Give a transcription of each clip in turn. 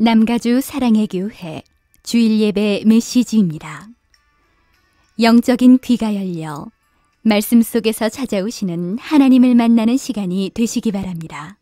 남가주 사랑의 교회 주일 예배 메시지입니다. 영적인 귀가 열려 말씀 속에서 찾아오시는 하나님을 만나는 시간이 되시기 바랍니다.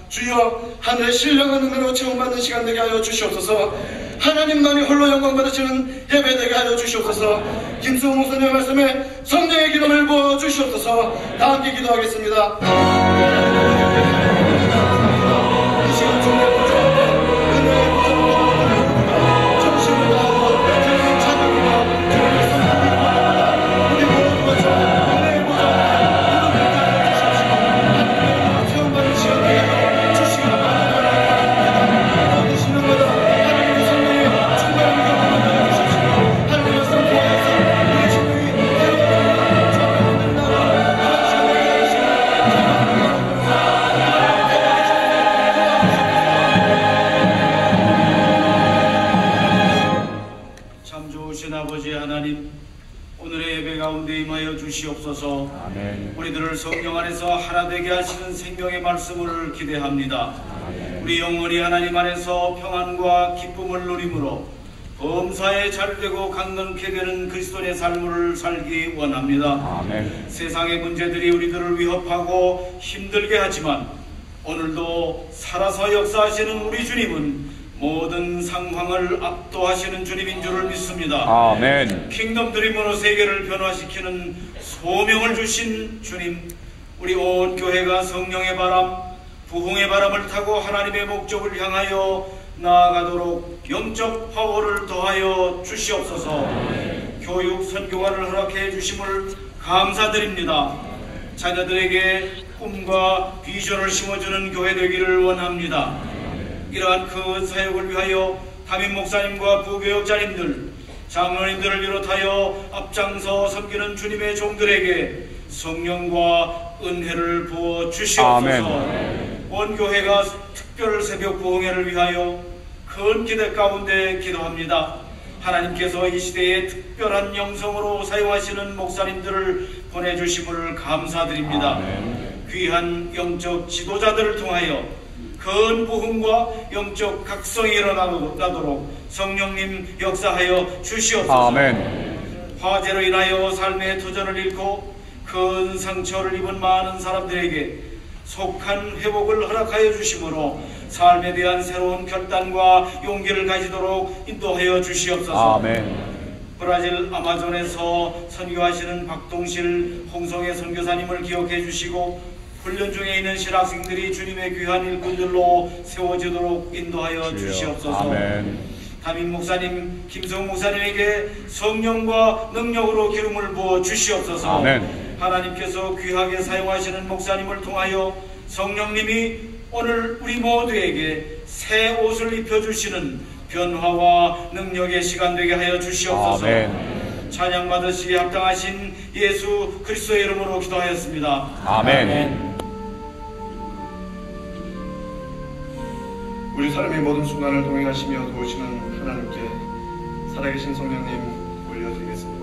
주여, 하늘의 신령한 은혜로 체험받는 시간 되게 하여 주시옵소서. 하나님만이 홀로 영광 받으시는 예배 되게 하여 주시옵소서. 김수홍 목사님의 말씀에 성령의 기름을 부어 주시옵소서. 다 함께 기도하겠습니다. 이 시간 중에 은혜의 보좌, 정신을 다하고 주님 찬양과 주님의 성령을 바랍니다. 우리 모두가 저 은혜의 보좌 체험받는 시간 되게 하여 주시기 바랍니다. 어느 시간마다 하나님의 성령의 충만한 경험을 주십시오. 하나님의 성령에서 우리 주님이 새로운 정말 나라 하나님의 참 좋으신 아버지 하나님, 오늘의 예배 가운데 임하여 주시옵소서. 아멘. 우리들을 성령 안에서 하나 되게 하시는 생명의 말씀을 기대합니다. 아멘. 우리 영혼이 하나님 안에서 평안과 기쁨을 누림으로 범사에 잘되고 강건케 되는 그리스도의 삶을 살기 원합니다. 아멘. 세상의 문제들이 우리들을 위협하고 힘들게 하지만 오늘도 살아서 역사하시는 우리 주님은 모든 상황을 압도하시는 주님인 줄을 믿습니다. 아멘. 킹덤 드림으로 세계를 변화시키는 소명을 주신 주님, 우리 온 교회가 성령의 바람, 부흥의 바람을 타고 하나님의 목적을 향하여 나아가도록 영적 파워를 더하여 주시옵소서. 교육 선교관을 허락해 주심을 감사드립니다. 자녀들에게 꿈과 비전을 심어주는 교회 되기를 원합니다. 이러한 큰 사역을 위하여 담임 목사님과 부교역자님들, 장로님들을 비롯하여 앞장서 섬기는 주님의 종들에게 성령과 은혜를 부어 주시옵소서. 온 교회가 특별 새벽 부흥회를 위하여 큰 기대 가운데 기도합니다. 하나님께서 이 시대에 특별한 영성으로 사용하시는 목사님들을 보내주심을 감사드립니다. 귀한 영적 지도자들을 통하여 큰 부흥과 영적 각성이 일어나도록 성령님 역사하여 주시옵소서. 아멘. 화재로 인하여 삶의 터전을 잃고 큰 상처를 입은 많은 사람들에게 속한 회복을 허락하여 주심으로 삶에 대한 새로운 결단과 용기를 가지도록 인도하여 주시옵소서. 아멘. 브라질 아마존에서 선교하시는 박동실 홍성애 선교사님을 기억해 주시고 훈련 중에 있는 신학생들이 주님의 귀한 일꾼들로 세워지도록 인도하여 주시옵소서. 아멘. 담임 목사님, 김성 목사님에게 성령과 능력으로 기름을 부어 주시옵소서. 아멘. 하나님께서 귀하게 사용하시는 목사님을 통하여 성령님이 오늘 우리 모두에게 새 옷을 입혀주시는 변화와 능력의 시간 되게 하여 주시옵소서. 아멘. 찬양 받으시기 합당하신 예수 그리스도의 이름으로 기도하였습니다. 아멘. 우리 삶의 모든 순간을 동행하시며 도우시는 하나님께 살아계신 성령님 올려드리겠습니다.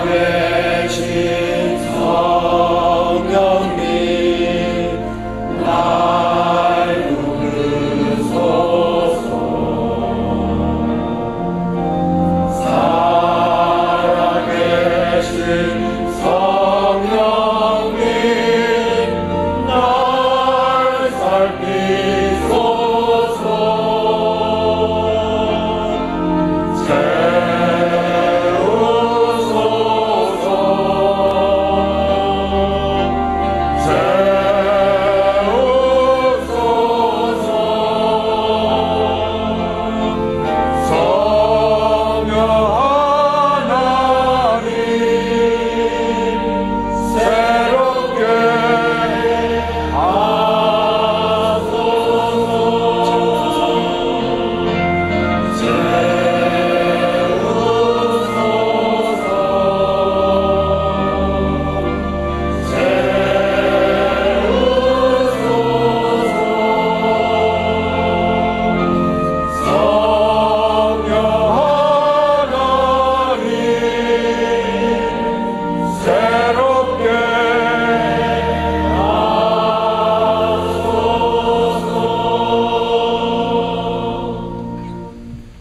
살아계신 성령님 날 부르소서. 살아계신 성령님 날 살피소서.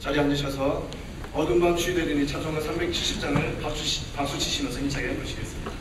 자리에 앉으셔서 어둠 밤 주의되리니 찬송가 370장을 박수 치시면서 힘차게 부르시겠습니다.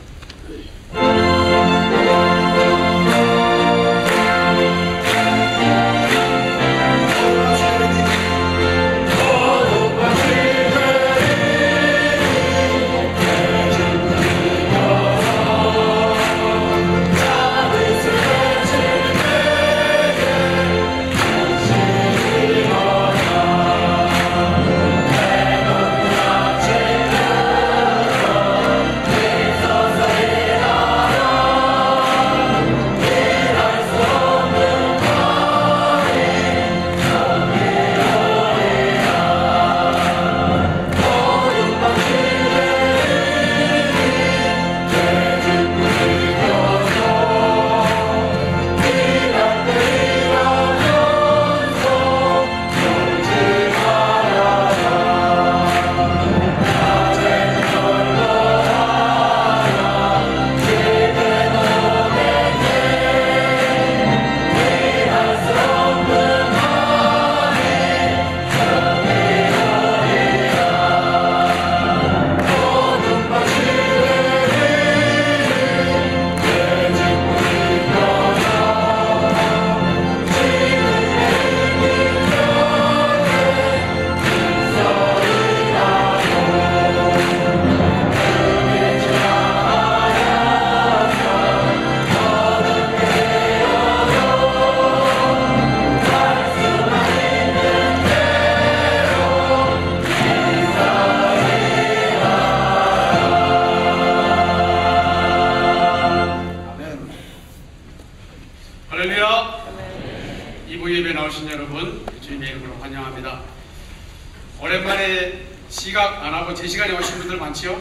오랜만에 시각 안 하고 제 시간에 오신 분들 많지요?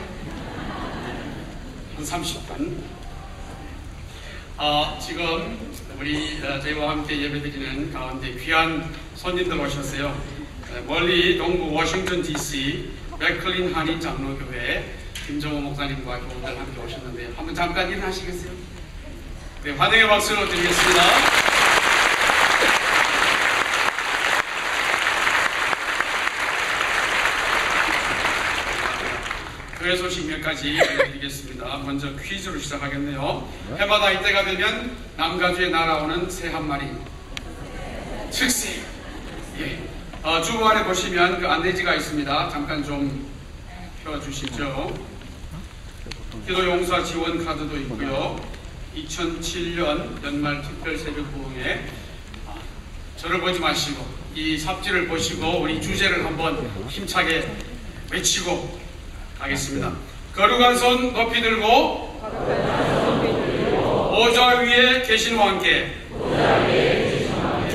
한 30분. 지금 우리 저희와 함께 예배드리는 가운데 귀한 손님들 오셨어요. 멀리 동부 워싱턴 DC 맥클린 한인 장로교회 김정호 목사님과 교우들 함께 오셨는데 한번 잠깐 일어나시겠어요? 네, 환영의 박수로 드리겠습니다. 교회 소식 몇 가지 알려드리겠습니다. 먼저 퀴즈로 시작하겠네요. 해마다 이때가 되면 남가주에 날아오는 새 한 마리. 즉시. 예. 주보 안에 보시면 그 안내지가 있습니다. 잠깐 좀 펴주시죠. 기도 용사 지원 카드도 있고요. 2007년 연말 특별 새벽 부흥회, 저를 보지 마시고 이 삽지를 보시고 우리 주제를 한번 힘차게 외치고 가겠습니다. 거룩한 손 높이 들고 보좌 위에 계신 왕께.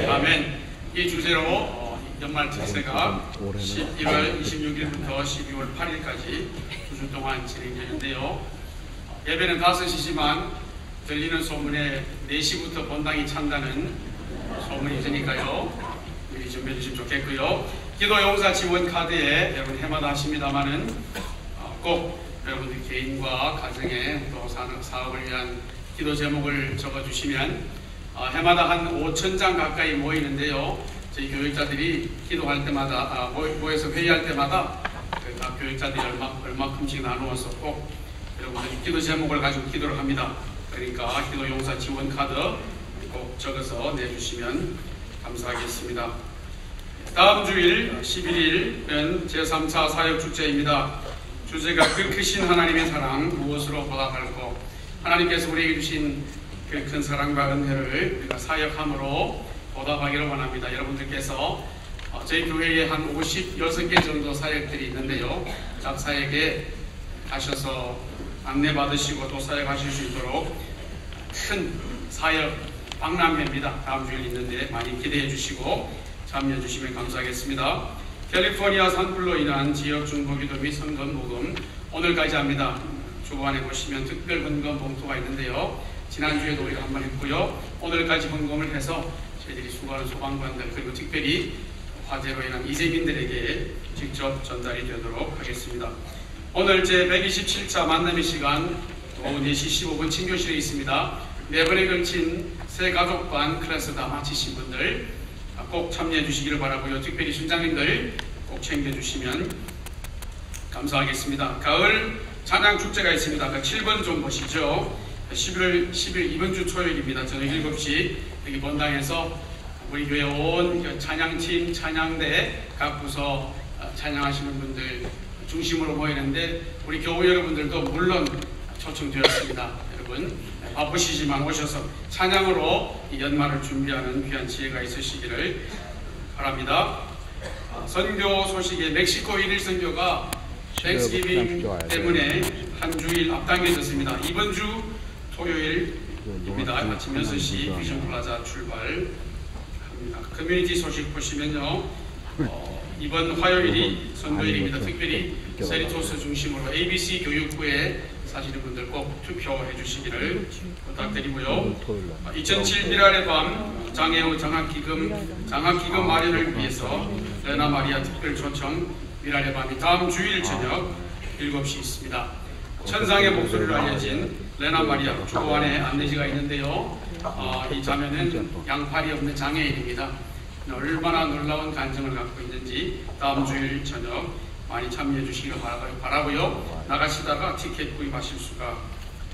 아멘. 이 주제로 연말 특세가 11월 26일부터 12월 8일까지 2주 동안 진행되는데요. 예배는 5시지만 들리는 소문에 4시부터 본당이 찬다는 소문이 있으니까요. 미리 준비해 주시면 좋겠고요. 기도 용사 지원 카드에 여러분 해마다 하십니다만은 꼭 여러분들 개인과 가정에 또 사업을 위한 기도 제목을 적어주시면 해마다 한 5,000장 가까이 모이는데요. 저희 교육자들이 기도할 때마다 모여서 회의할 때마다 각 교육자들이 얼마큼씩 나누어서 꼭 여러분들 기도 제목을 가지고 기도를 합니다. 그러니까 기도 용사 지원 카드 꼭 적어서 내주시면 감사하겠습니다. 다음 주일 11일은 제3차 사역축제입니다. 주제가 그 크신 하나님의 사랑 무엇으로 보답할고, 하나님께서 우리에게 주신 그 큰 사랑과 은혜를 우리가 사역함으로 보답하기를 원합니다. 여러분들께서 저희 교회에 한 56개 정도 사역들이 있는데요. 각 사역에 가셔서 안내받으시고 또 사역하실 수 있도록 큰 사역 박람회입니다. 다음 주일 있는데 많이 기대해 주시고 참여해 주시면 감사하겠습니다. 캘리포니아 산불로 인한 지역 중보기도 및 선건 모금 오늘까지 합니다. 주보안에 보시면 특별 헌금 봉투가 있는데요. 지난주에도 우리가 한번 했고요. 오늘까지 헌금을 해서 저희들이 수고하는 소방관들 그리고 특별히 화재로 인한 이재민들에게 직접 전달이 되도록 하겠습니다. 오늘 제 127차 만남의 시간 오후 4시 15분 친교실에 있습니다. 4번에 걸친 새 가족반 클래스 다 마치신 분들 꼭 참여해 주시기를 바라고요. 특별히 순장님들 꼭 챙겨주시면 감사하겠습니다. 가을 찬양축제가 있습니다. 7번 좀 보시죠. 11월 10일 이번 주 토요일입니다. 저녁 7시 여기 본당에서 우리 교회 온 찬양팀, 찬양대 각 부서 찬양하시는 분들 중심으로 모이는데 우리 교우 여러분들도 물론 초청되었습니다. 여러분 바쁘시지만 오셔서 찬양으로 이 연말을 준비하는 귀한 지혜가 있으시기를 바랍니다. 선교 소식에 멕시코 1일 선교가 땡스기빙 때문에 한 주일 앞당겨졌습니다. 이번 주 토요일입니다. 아침 6시 비전 플라자 출발합니다. 커뮤니티 소식 보시면요. 이번 화요일이 선거일입니다. 특별히 세리토스 중심으로 ABC 교육부에 사시는 분들 꼭 투표해 주시기를 부탁드리고요. 2007 미랄의 밤 장애우 장학기금 마련을 위해서 레나 마리아 특별 초청 미랄의 밤이 다음 주일 저녁 7시 있습니다. 천상의 목소리로 알려진 레나 마리아 주보 안에 안내지가 있는데요. 이 자매는 양팔이 없는 장애인입니다. 얼마나 놀라운 간증을 갖고 있는지 다음 주일 저녁 많이 참여해 주시길 바라고요. 나가시다가 티켓 구입하실 수가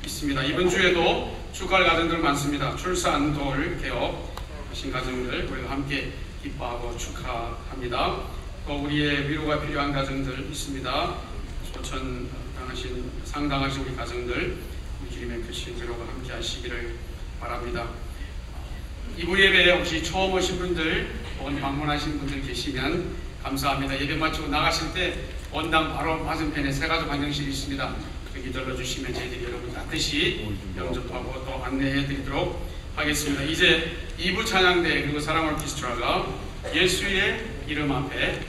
있습니다. 이번 주에도 축하할 가정들 많습니다. 출산, 돌, 개업하신 가정들 우리가 함께 기뻐하고 축하합니다. 또 우리의 위로가 필요한 가정들 있습니다. 소천 당하신, 상당하신 우리 가정들 우리 주님의 크신 위로가 함께 하시기를 바랍니다. 이부 예배에 혹시 처음 오신 분들 혹은 방문하신 분들 계시면 감사합니다. 예배 마치고 나가실 때 원당 바로 맞은편에 새가족 환영실이 있습니다. 여기 들러주시면 저희들이 여러분 반드시 영접하고 또 안내해 드리도록 하겠습니다. 이제 2부 찬양대 그리고 사랑 오케스트라가 예수의 이름 앞에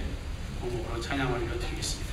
공곡으로 찬양을 이어드리겠습니다.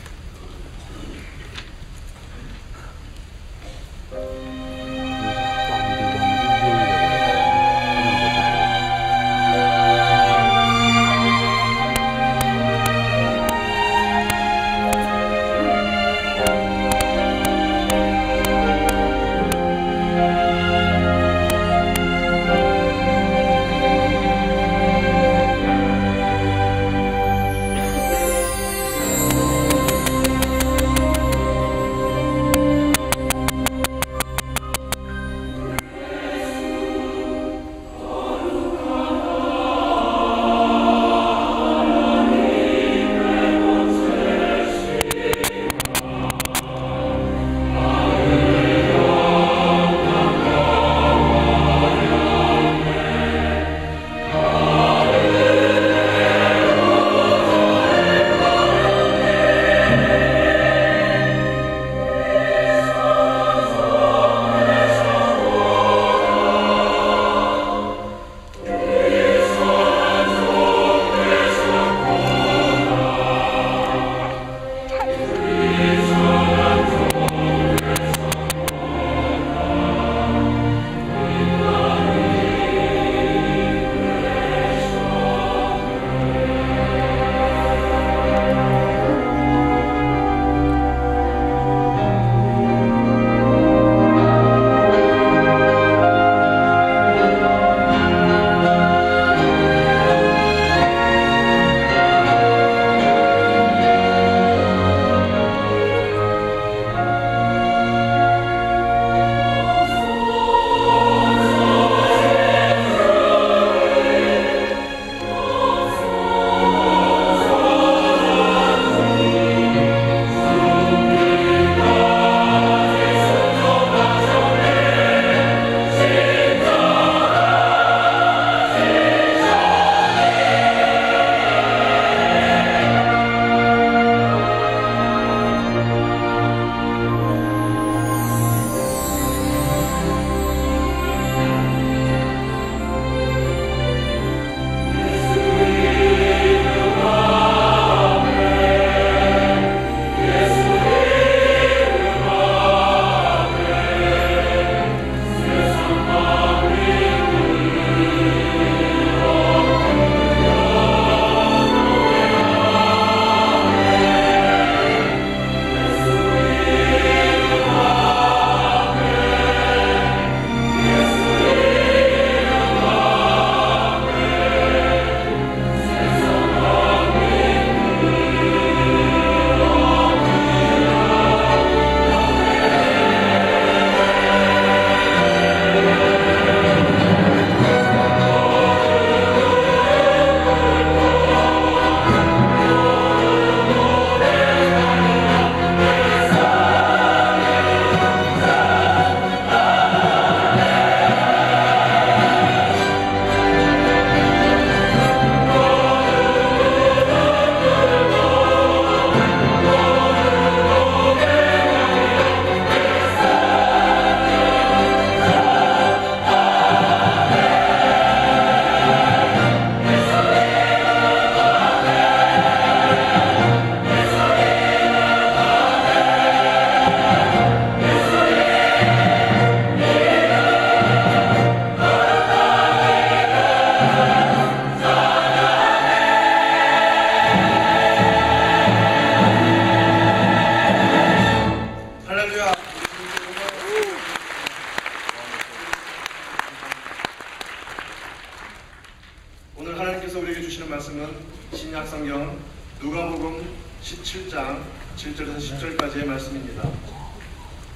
신약성경 누가복음 17장 7절에서 10절까지의 말씀입니다.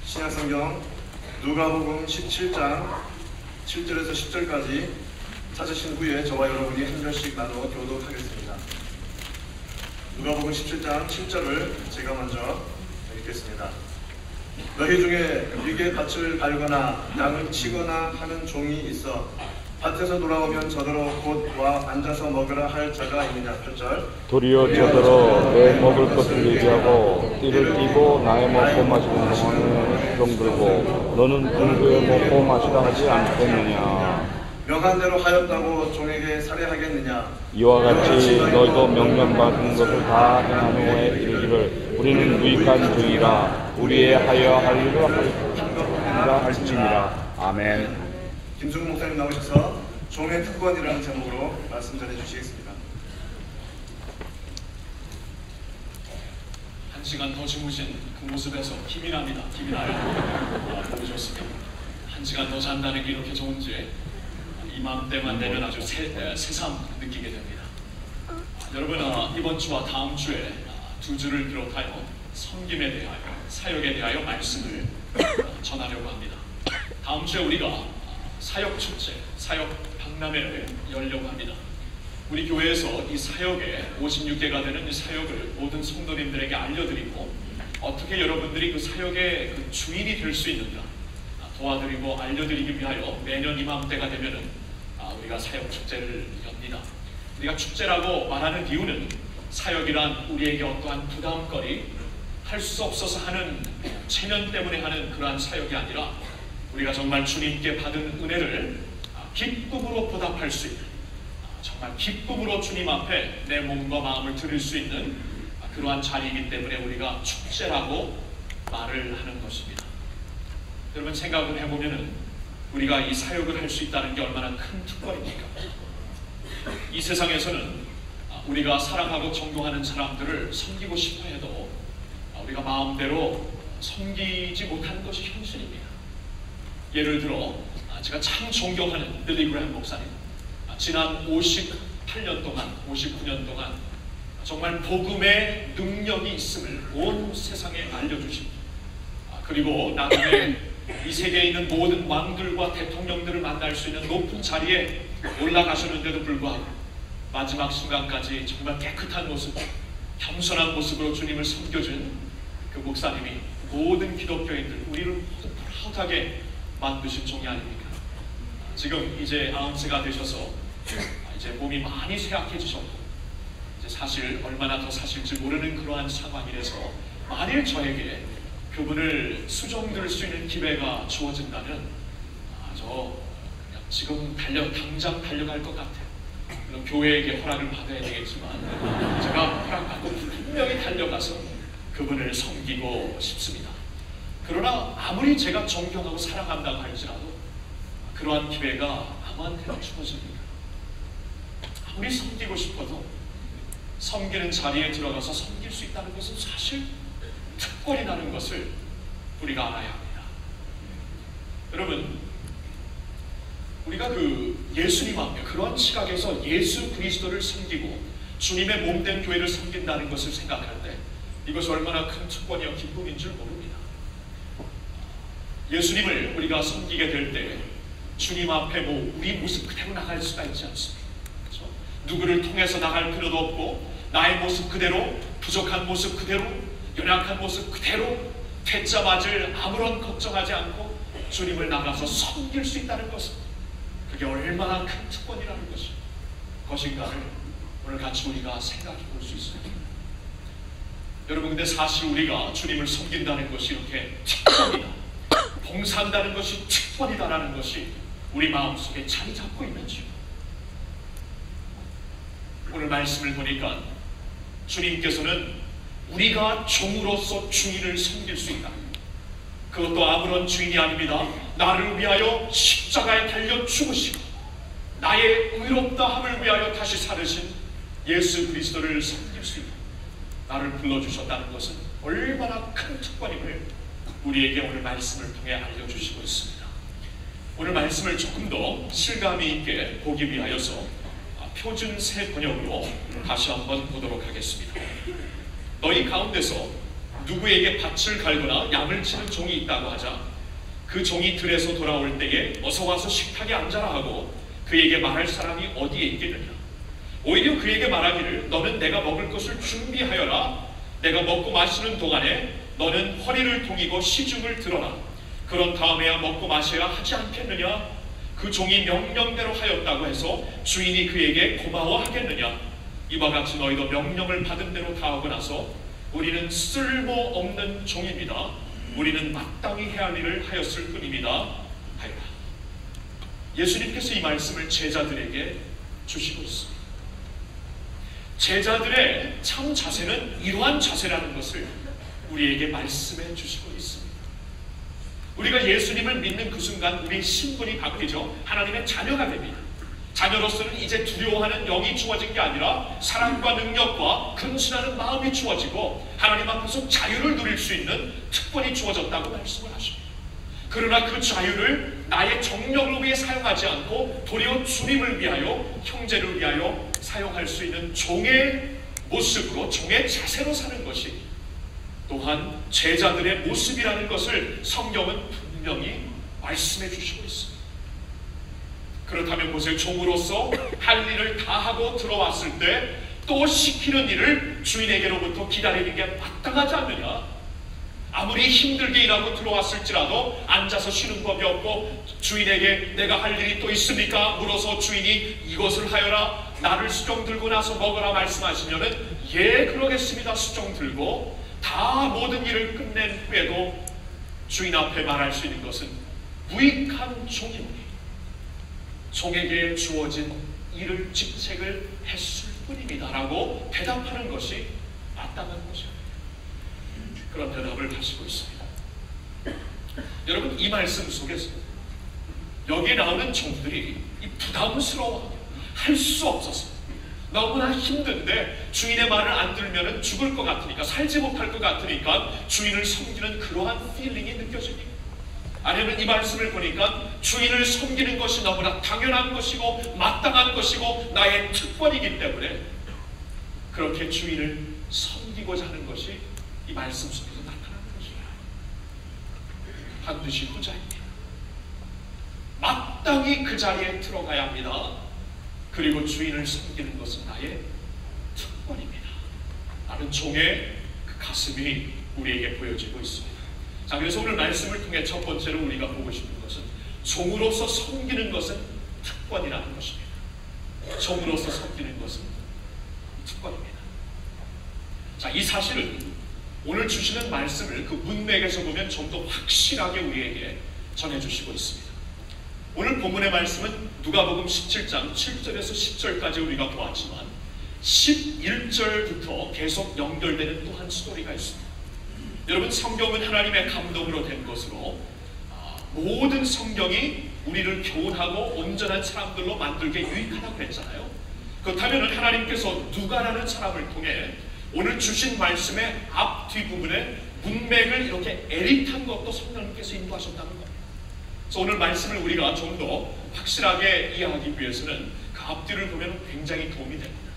신약성경 누가복음 17장 7절에서 10절까지 찾으신 후에 저와 여러분이 한 절씩 나누어 교독하겠습니다. 누가복음 17장 7절을 제가 먼저 읽겠습니다. 너희 중에 위에 밭을 갈거나 양을 치거나 하는 종이 있어 밭에서 돌아오면 저더러 곧 와 앉아서 먹으라 할 자가 있느냐. 8절. 도리어 저더러 내 먹을 것을 얘기하고 띠를 띠고 나의 먹고 마시는 동안에 주렁 들고 너는 공부에 먹고 마시라 하지 않겠느냐. 명한 대로 하였다고 종에게 살해하겠느냐. 이와 같이 너희도 명령받은 것을 다 행한 후에 이르기를 우리는 유익한 종이라 우리의 하여 할 일을 한가 할지니라. 아멘. 김승우 목사님 나오셔서 종의 특권이라는 제목으로 말씀 전해주시겠습니다. 한 시간 더 주무신 그 모습에서 힘이 납니다. 힘이 나요. 보기 좋습니다. 한 시간 더 잔다는 게 이렇게 좋은지 이맘때만 되면 아주 새삼 느끼게 됩니다. 여러분, 이번 주와 다음 주에 두 주를 비롯하여 섬김에 대하여 사역에 대하여 말씀을 전하려고 합니다. 다음 주에 우리가 사역 축제, 사역 박람회를 열려고 합니다. 우리 교회에서 이 사역에 56개가 되는 이 사역을 모든 성도님들에게 알려드리고 어떻게 여러분들이 그 사역의 그 주인이 될 수 있는가 도와드리고 알려드리기 위하여 매년 이맘때가 되면은 우리가 사역 축제를 엽니다. 우리가 축제라고 말하는 이유는 사역이란 우리에게 어떠한 부담거리, 할 수 없어서 하는 체면 때문에 하는 그러한 사역이 아니라 우리가 정말 주님께 받은 은혜를 기쁨으로 보답할 수 있는, 정말 기쁨으로 주님 앞에 내 몸과 마음을 드릴 수 있는 그러한 자리이기 때문에 우리가 축제라고 말을 하는 것입니다. 여러분, 생각을 해보면은 우리가 이 사역을 할 수 있다는 게 얼마나 큰 특권입니까? 이 세상에서는 우리가 사랑하고 존경하는 사람들을 섬기고 싶어 해도 우리가 마음대로 섬기지 못하는 것이 현실입니다. 예를 들어 제가 참 존경하는 빌리 그레이엄 목사님, 지난 58년 동안 59년 동안 정말 복음의 능력이 있음을 온 세상에 알려주십니다. 그리고 나중에 이 세계에 있는 모든 왕들과 대통령들을 만날 수 있는 높은 자리에 올라가셨는데도 불구하고 마지막 순간까지 정말 깨끗한 모습, 겸손한 모습으로 주님을 섬겨준 그 목사님이 모든 기독교인들, 우리를 모두 프라우드하게 만드신 종이 아닙니까? 지금 이제 90세가 되셔서 이제 몸이 많이 쇠약해지셨고 이제 사실 얼마나 더 사실지 모르는 그러한 상황이라서 만일 저에게 그분을 수종들 수 있는 기회가 주어진다면 저 그냥 지금 당장 달려갈 것 같아요. 물론 교회에게 허락을 받아야 되겠지만 제가 허락받고 분명히 달려가서 그분을 섬기고 싶습니다. 그러나 아무리 제가 존경하고 사랑한다고 할지라도 그러한 기회가 아무한테나 주어집니다. 아무리 섬기고 싶어도 섬기는 자리에 들어가서 섬길 수 있다는 것은 사실 특권이라는 것을 우리가 알아야 합니다. 여러분, 우리가 그 예수님 앞에 그러한 시각에서 예수 그리스도를 섬기고 주님의 몸된 교회를 섬긴다는 것을 생각할 때 이것이 얼마나 큰 특권이요 기쁨인 줄 모릅니다. 예수님을 우리가 섬기게 될 때 주님 앞에 우리 모습 그대로 나갈 수가 있지 않습니까? 그렇죠? 누구를 통해서 나갈 필요도 없고 나의 모습 그대로, 부족한 모습 그대로, 연약한 모습 그대로 퇴짜 맞을 아무런 걱정하지 않고 주님을 나가서 섬길 수 있다는 것은 그게 얼마나 큰 특권이라는 것인가를 오늘 같이 우리가 생각해 볼 수 있습니다. 여러분, 근데 사실 우리가 주님을 섬긴다는 것이 이렇게 특권이다, 봉사한다는 것이 특권이다라는 것이 우리 마음속에 자리 잡고 있는지요? 오늘 말씀을 보니까 주님께서는 우리가 종으로서 주인을 섬길 수 있다. 그것도 아무런 주인이 아닙니다. 나를 위하여 십자가에 달려 죽으시고 나의 의롭다함을 위하여 다시 살으신 예수 그리스도를 섬길 수 있다. 나를 불러주셨다는 것은 얼마나 큰 특권임을 우리에게 오늘 말씀을 통해 알려주시고 있습니다. 오늘 말씀을 조금 더 실감이 있게 보기 위하여서 표준 새 번역으로 다시 한번 보도록 하겠습니다. 너희 가운데서 누구에게 밭을 갈거나 양을 치는 종이 있다고 하자 그 종이 들에서 돌아올 때에 어서 와서 식탁에 앉아라 하고 그에게 말할 사람이 어디에 있겠느냐. 오히려 그에게 말하기를 너는 내가 먹을 것을 준비하여라. 내가 먹고 마시는 동안에 너는 허리를 동이고 시중을 들어라. 그런 다음에야 먹고 마셔야 하지 않겠느냐. 그 종이 명령대로 하였다고 해서 주인이 그에게 고마워하겠느냐. 이와 같이 너희도 명령을 받은 대로 다 하고 나서 우리는 쓸모없는 종입니다. 우리는 마땅히 해야 할 일을 하였을 뿐입니다. 하여라. 예수님께서 이 말씀을 제자들에게 주시고 있습니다. 제자들의 참 자세는 이러한 자세라는 것을 우리에게 말씀해 주시고 있습니다. 우리가 예수님을 믿는 그 순간 우리의 신분이 바뀌죠. 하나님의 자녀가 됩니다. 자녀로서는 이제 두려워하는 영이 주어진 게 아니라 사랑과 능력과 근신하는 마음이 주어지고 하나님 앞에서 자유를 누릴 수 있는 특권이 주어졌다고 말씀을 하십니다. 그러나 그 자유를 나의 정력을 위해 사용하지 않고 도리어 주님을 위하여, 형제를 위하여 사용할 수 있는 종의 모습으로, 종의 자세로 사는 것이 또한 제자들의 모습이라는 것을 성경은 분명히 말씀해 주시고 있습니다. 그렇다면 보세요. 종으로서 할 일을 다 하고 들어왔을 때 또 시키는 일을 주인에게로부터 기다리는 게 마땅하지 않느냐. 아무리 힘들게 일하고 들어왔을지라도 앉아서 쉬는 법이 없고 주인에게 내가 할 일이 또 있습니까? 물어서 주인이 이것을 하여라, 나를 수종 들고 나서 먹으라 말씀하시면은 예 그러겠습니다. 수종 들고 다 모든 일을 끝낸 후에도 주인 앞에 말할 수 있는 것은 무익한 종이오니 종에게 주어진 일을 직책을 했을 뿐입니다 라고 대답하는 것이 마땅한 것입니다. 그런 대답을 하시고 있습니다. 여러분, 이 말씀 속에서 여기에 나오는 종들이 부담스러워 할 수 없어서 너무나 힘든데 주인의 말을 안 들으면 죽을 것 같으니까, 살지 못할 것 같으니까 주인을 섬기는 그러한 필링이 느껴집니다. 아니면 이 말씀을 보니까 주인을 섬기는 것이 너무나 당연한 것이고 마땅한 것이고 나의 특권이기 때문에 그렇게 주인을 섬기고자 하는 것이 이 말씀 속에서 나타나는 것입니다. 반드시 후자입니다. 마땅히 그 자리에 들어가야 합니다. 그리고 주인을 섬기는 것은 나의 특권입니다. 라는 종의 그 가슴이 우리에게 보여지고 있습니다. 자, 그래서 오늘 말씀을 통해 첫 번째로 우리가 보고 싶은 것은 종으로서 섬기는 것은 특권이라는 것입니다. 종으로서 섬기는 것은 특권입니다. 자, 이 사실은 오늘 주시는 말씀을 그 문맥에서 보면 좀 더 확실하게 우리에게 전해주시고 있습니다. 오늘 본문의 말씀은 누가복음 17장 7절에서 10절까지 우리가 보았지만 11절부터 계속 연결되는 또 한 스토리가 있습니다. 여러분, 성경은 하나님의 감동으로 된 것으로 모든 성경이 우리를 교훈하고 온전한 사람들로 만들게 유익하다고 했잖아요. 그렇다면 하나님께서 누가라는 사람을 통해 오늘 주신 말씀의 앞뒤 부분에 문맥을 이렇게 에릿한 것도 성령님께서 인도하셨다는 겁니다. 그래서 오늘 말씀을 우리가 좀 더 확실하게 이해하기 위해서는 그 앞뒤를 보면 굉장히 도움이 됩니다.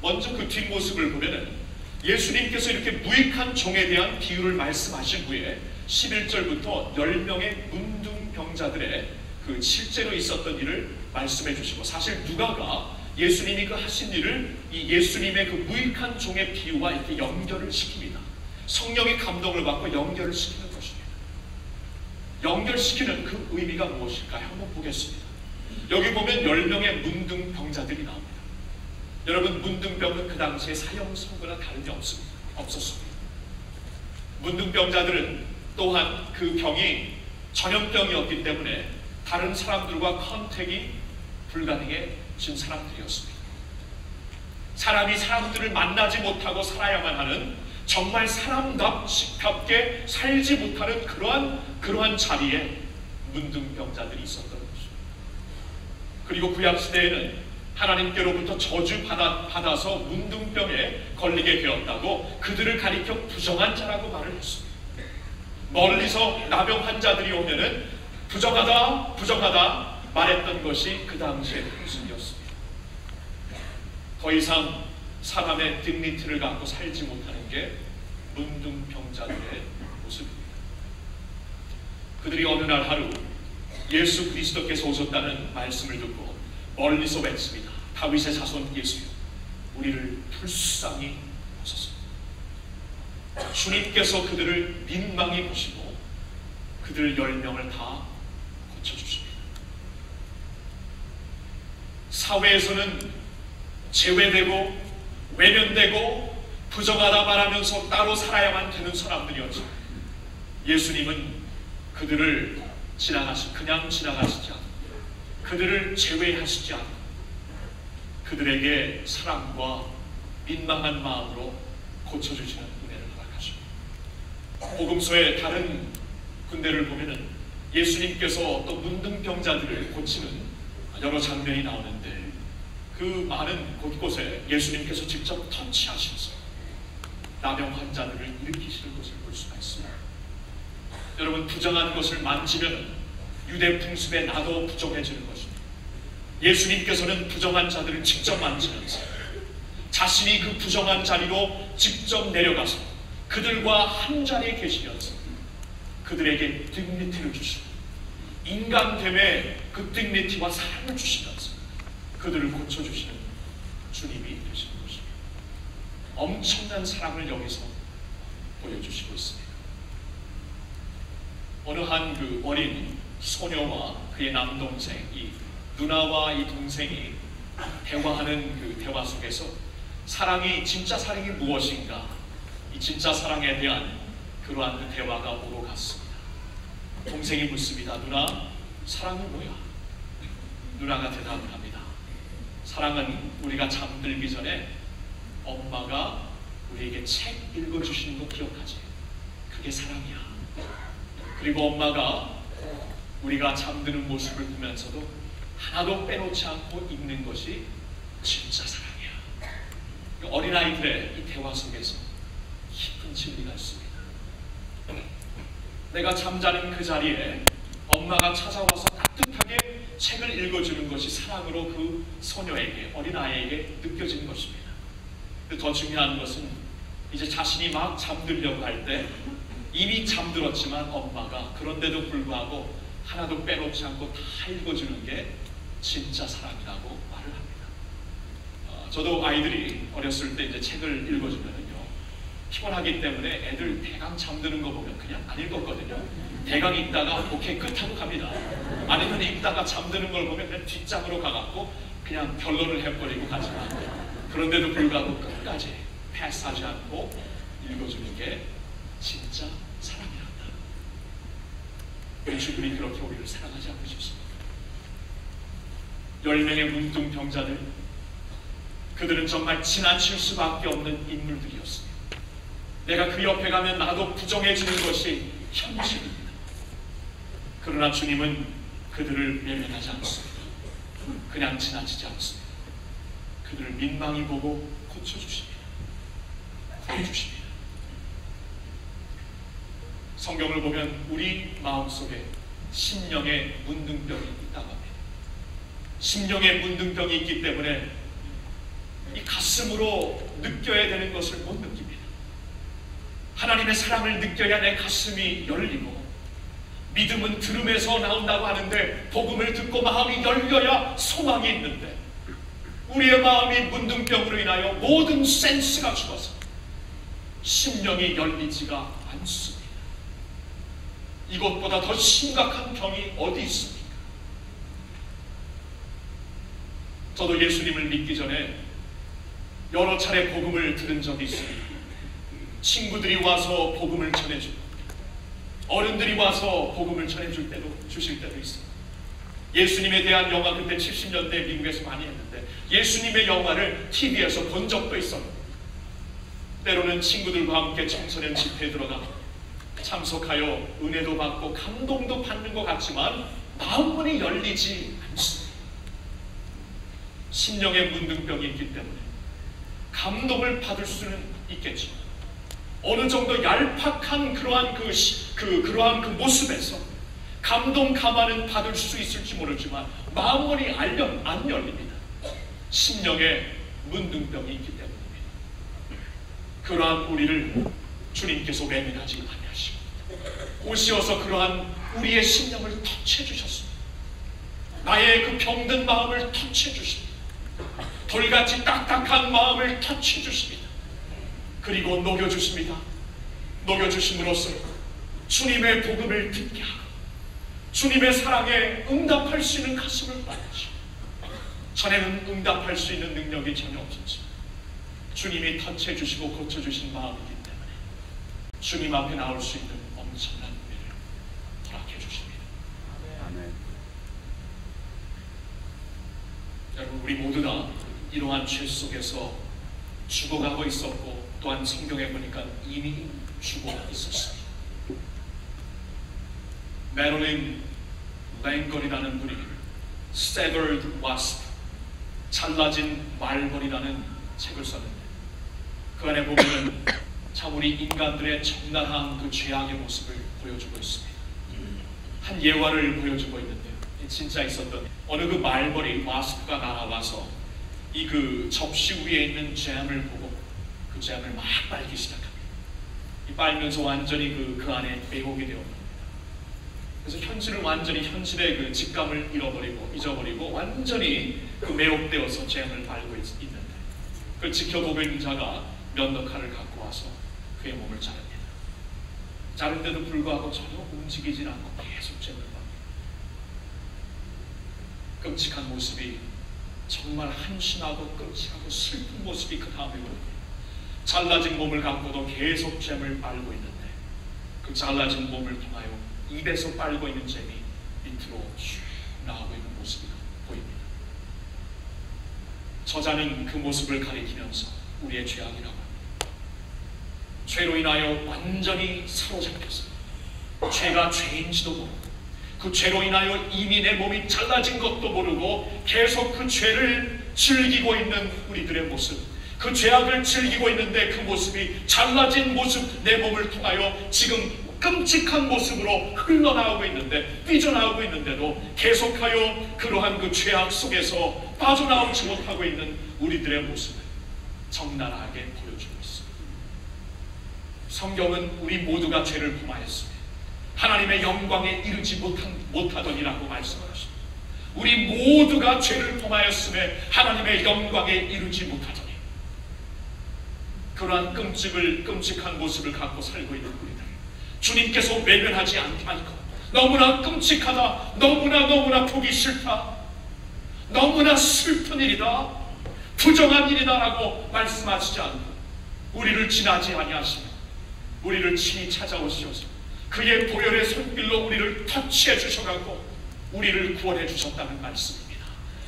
먼저 그 뒷모습을 보면은 예수님께서 이렇게 무익한 종에 대한 비유를 말씀하신 후에 11절부터 10명의 문둥병자들의 그 실제로 있었던 일을 말씀해 주시고, 사실 누가가 예수님이 그 하신 일을 이 예수님의 그 무익한 종의 비유와 이렇게 연결을 시킵니다. 성령의 감동을 받고 연결을 시키는 것입니다. 연결시키는 그 의미가 무엇일까요? 한번 보겠습니다. 여기 보면 10명의 문둥병자들이 나옵니다. 여러분, 문둥병은 그 당시에 사형선고나 다른 게 없었습니다. 문둥병자들은 또한 그 병이 전염병이었기 때문에 다른 사람들과 컨택이 불가능해진 사람들이었습니다. 사람이 사람들을 만나지 못하고 살아야만 하는, 정말 사람답게 살지 못하는 그러한 자리에 문둥병자들이 있었던 것입니다. 그리고 구약시대에는 하나님께로부터 저주받아서 문둥병에 걸리게 되었다고 그들을 가리켜 부정한 자라고 말을 했습니다. 멀리서 나병 환자들이 오면은 부정하다 말했던 것이 그 당시의 풍습이었습니다. 더 이상 사람의 디그니티를 갖고 살지 못하는 게 문둥병자들의 모습입니다. 그들이 어느 날 하루 예수 그리스도께서 오셨다는 말씀을 듣고 멀리서 외칩니다. 다윗의 자손 예수여, 우리를 불쌍히 보소서. 주님께서 그들을 민망히 보시고 그들 10명을 다 고쳐주십니다. 사회에서는 제외되고 외면되고 부정하다 말하면서 따로 살아야만 되는 사람들이었죠. 예수님은 그들을 그냥 지나가시지 않고 그들을 제외하시지 않고 그들에게 사랑과 민망한 마음으로 고쳐주시는 은혜를 허락하십니다. 복음서의 다른 군대를 보면은 예수님께서 또 문둥병자들을 고치는 여러 장면이 나오는데 그 많은 곳곳에 예수님께서 직접 터치하셔서 나병 환자들을 일으키시는 것을 볼 수가 있습니다. 여러분, 부정한 것을 만지면 유대 풍습에 나도 부정해지는 것입니다. 예수님께서는 부정한 자들을 직접 만지면서 자신이 그 부정한 자리로 직접 내려가서 그들과 한 자리에 계시면서 그들에게 디그니티를 주시고 인간됨의 그 디그니티와 사랑을 주시면서 그들을 고쳐주시는 주님이 되시는 것입니다. 엄청난 사랑을 여기서 보여주시고 있습니다. 어느 한 그 어린 소녀와 그의 남동생, 이 누나와 이 동생이 대화하는 그 대화 속에서 진짜 사랑이 무엇인가, 이 진짜 사랑에 대한 그러한 그 대화가 오고 갔습니다. 동생이 묻습니다. 누나, 사랑은 뭐야? 누나가 대답을 합니다. 사랑은 우리가 잠들기 전에 엄마가 우리에게 책 읽어주시는 거 기억하지? 그게 사랑이야. 그리고 엄마가 우리가 잠드는 모습을 보면서도 하나도 빼놓지 않고 읽는 것이 진짜 사랑이야. 어린아이들의 이 대화 속에서 깊은 진리가 있습니다. 내가 잠자는 그 자리에 엄마가 찾아와서 따뜻하게 책을 읽어주는 것이 사랑으로 그 소녀에게, 어린아이에게 느껴지는 것입니다. 더 중요한 것은 이제 자신이 막 잠들려고 할 때 이미 잠들었지만 엄마가 그런데도 불구하고 하나도 빼놓지 않고 다 읽어주는 게 진짜 사랑이라고 말을 합니다. 저도 아이들이 어렸을 때 이제 책을 읽어주면은요, 피곤하기 때문에 애들 대강 잠드는 거 보면 그냥 안 읽었거든요. 대강 읽다가 오케이 끝하고 갑니다. 아니면 읽다가 잠드는 걸 보면 그냥 뒷장으로 가갖고 그냥 결론을 해버리고 가지만, 그런데도 불구하고 끝까지 패스하지 않고 읽어주는 게 진짜 사랑이란다. 주님이 그렇게 우리를 사랑하지 않고 싶습니다. 10명의 문둥병자들, 그들은 정말 지나칠 수밖에 없는 인물들이었습니다. 내가 그 옆에 가면 나도 부정해지는 것이 현실입니다. 그러나 주님은 그들을 외면하지 않습니다. 그냥 지나치지 않습니다. 그들을 민망히 보고 고쳐주십니다. 구해주십니다. 성경을 보면 우리 마음속에 심령의 문둥병이 있다고 합니다. 심령의 문둥병이 있기 때문에 이 가슴으로 느껴야 되는 것을 못 느낍니다. 하나님의 사랑을 느껴야 내 가슴이 열리고, 믿음은 들음에서 나온다고 하는데 복음을 듣고 마음이 열려야 소망이 있는데, 우리의 마음이 문둥병으로 인하여 모든 센스가 죽어서 심령이 열리지가 않습니다. 이것보다 더 심각한 병이 어디 있습니까? 저도 예수님을 믿기 전에 여러 차례 복음을 들은 적이 있습니다. 친구들이 와서 복음을 전해주고, 어른들이 와서 복음을 전해줄 때도, 주실 때도 있습니다. 예수님에 대한 영화, 그때 70년대 미국에서 많이 했는데 예수님의 영화를 TV에서 본 적도 있었는데, 때로는 친구들과 함께 청소년 집회에 들어가 참석하여 은혜도 받고 감동도 받는 것 같지만 마음문이 열리지 않습니다. 심령의 문둥병이 있기 때문에 감동을 받을 수는 있겠지만 어느 정도 얄팍한 그러한 그 모습에서 감동 감화는 받을 수 있을지 모르지만 마음문이 안 열립니다. 심령의 문둥병이 있기 때문입니다. 그러한 우리를 주님께서 외면하지 아니하시고 오시어서 그러한 우리의 심령을 터치해 주셨습니다. 나의 그 병든 마음을 터치해 주십니다. 돌같이 딱딱한 마음을 터치해 주십니다. 그리고 녹여주십니다. 녹여주심으로써 주님의 복음을 듣게 하고 주님의 사랑에 응답할 수 있는 가슴을 받으시고, 전에는 응답할 수 있는 능력이 전혀 없었지만 주님이 터치해 주시고 고쳐주신 마음이기 때문에 주님 앞에 나올 수 있는 엄청난 은혜를 허락해 주십니다. 아멘. 여러분, 우리 모두 다 이러한 죄 속에서 죽어가고 있었고, 또한 성경에 보니까 이미 죽어 있었습니다. 메릴린 랭걸이라는 분이 Severed Wasp, 잘라진 말벌이라는 책을 썼는데, 그 안에 보면은 참 우리 인간들의 적나라한 그 죄악의 모습을 보여주고 있습니다. 한 예화를 보여주고 있는데요, 진짜 있었던 어느 그 말벌이, 와스프가 날아와서 이 그 접시 위에 있는 잼을 보고 그 잼을 막 빨기 시작합니다. 이 빨면서 완전히 그 안에 매혹이 되었습니다. 그래서 현실의 그 직감을 잊어버리고 완전히 그 매혹되어서 잼을 빨고 있는데, 그걸 지켜보고 있는 자가 면도칼을 갖고 와서 그의 몸을 자릅니다. 자른데도 불구하고 전혀 움직이진 않고 계속 잼을 빱니다. 끔찍한 모습이, 정말 한심하고 끔찍하고 슬픈 모습이 그 다음에 보입니다. 잘라진 몸을 갖고도 계속 잼을 빨고 있는데, 그 잘라진 몸을 통하여 입에서 빨고 있는 잼이 밑으로 쭉 나오고 있는 모습이 보입니다. 저자는 그 모습을 가리키면서 우리의 죄악이라고 합니다. 죄로 인하여 완전히 사로잡혀서 죄가 죄인지도 모르고, 그 죄로 인하여 이미 내 몸이 잘라진 것도 모르고 계속 그 죄를 즐기고 있는 우리들의 모습, 그 죄악을 즐기고 있는데 그 모습이 잘라진 모습, 내 몸을 통하여 지금 끔찍한 모습으로 흘러나오고 있는데, 삐져나오고 있는데도 계속하여 그러한 그 죄악 속에서 빠져나오지 못하고 있는 우리들의 모습을 적나라하게 보여주고 있습니다. 성경은 우리 모두가 죄를 범하였으며 하나님의 영광에 이르지 못하더니라고 말씀하십니다. 우리 모두가 죄를 범하였음에 하나님의 영광에 이르지 못하더니, 그러한 끔찍한 모습을 갖고 살고 있는 우리들, 주님께서 외면하지 않고 너무나 끔찍하다, 너무나 보기 싫다, 너무나 슬픈 일이다, 부정한 일이다라고 말씀하시지 않고 우리를 지나지 아니하시며 우리를 친히 찾아오시어서 그의 보혈의 손길로 우리를 터치해 주셔가고 우리를 구원해 주셨다는 말씀입니다.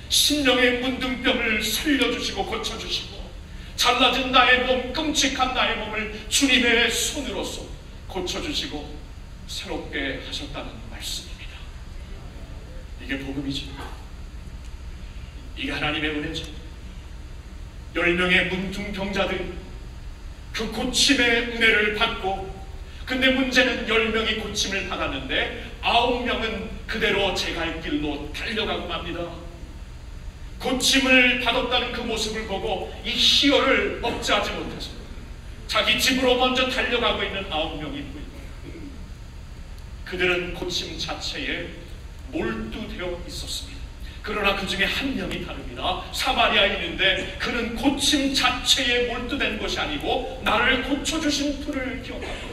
심령의 문둥병을 살려주시고 고쳐주시고 잘라진 나의 몸, 끔찍한 나의 몸을 주님의 손으로서 고쳐주시고 새롭게 하셨다는 말씀입니다. 이게 복음이죠. 이게 하나님의 은혜죠. 10명의 문둥병자들이 그 고침의 은혜를 받고, 근데 문제는 10명이 고침을 받았는데 9명은 그대로 제 갈 길로 달려가고 맙니다. 고침을 받았다는 그 모습을 보고 이 희열을 억제하지 못해서 자기 집으로 먼저 달려가고 있는 9명이 보입니다. 그들은 고침 자체에 몰두되어 있었습니다. 그러나 그 중에 한 명이 다릅니다. 사마리아인인데 그는 고침 자체에 몰두된 것이 아니고 나를 고쳐주신 분을 기억하고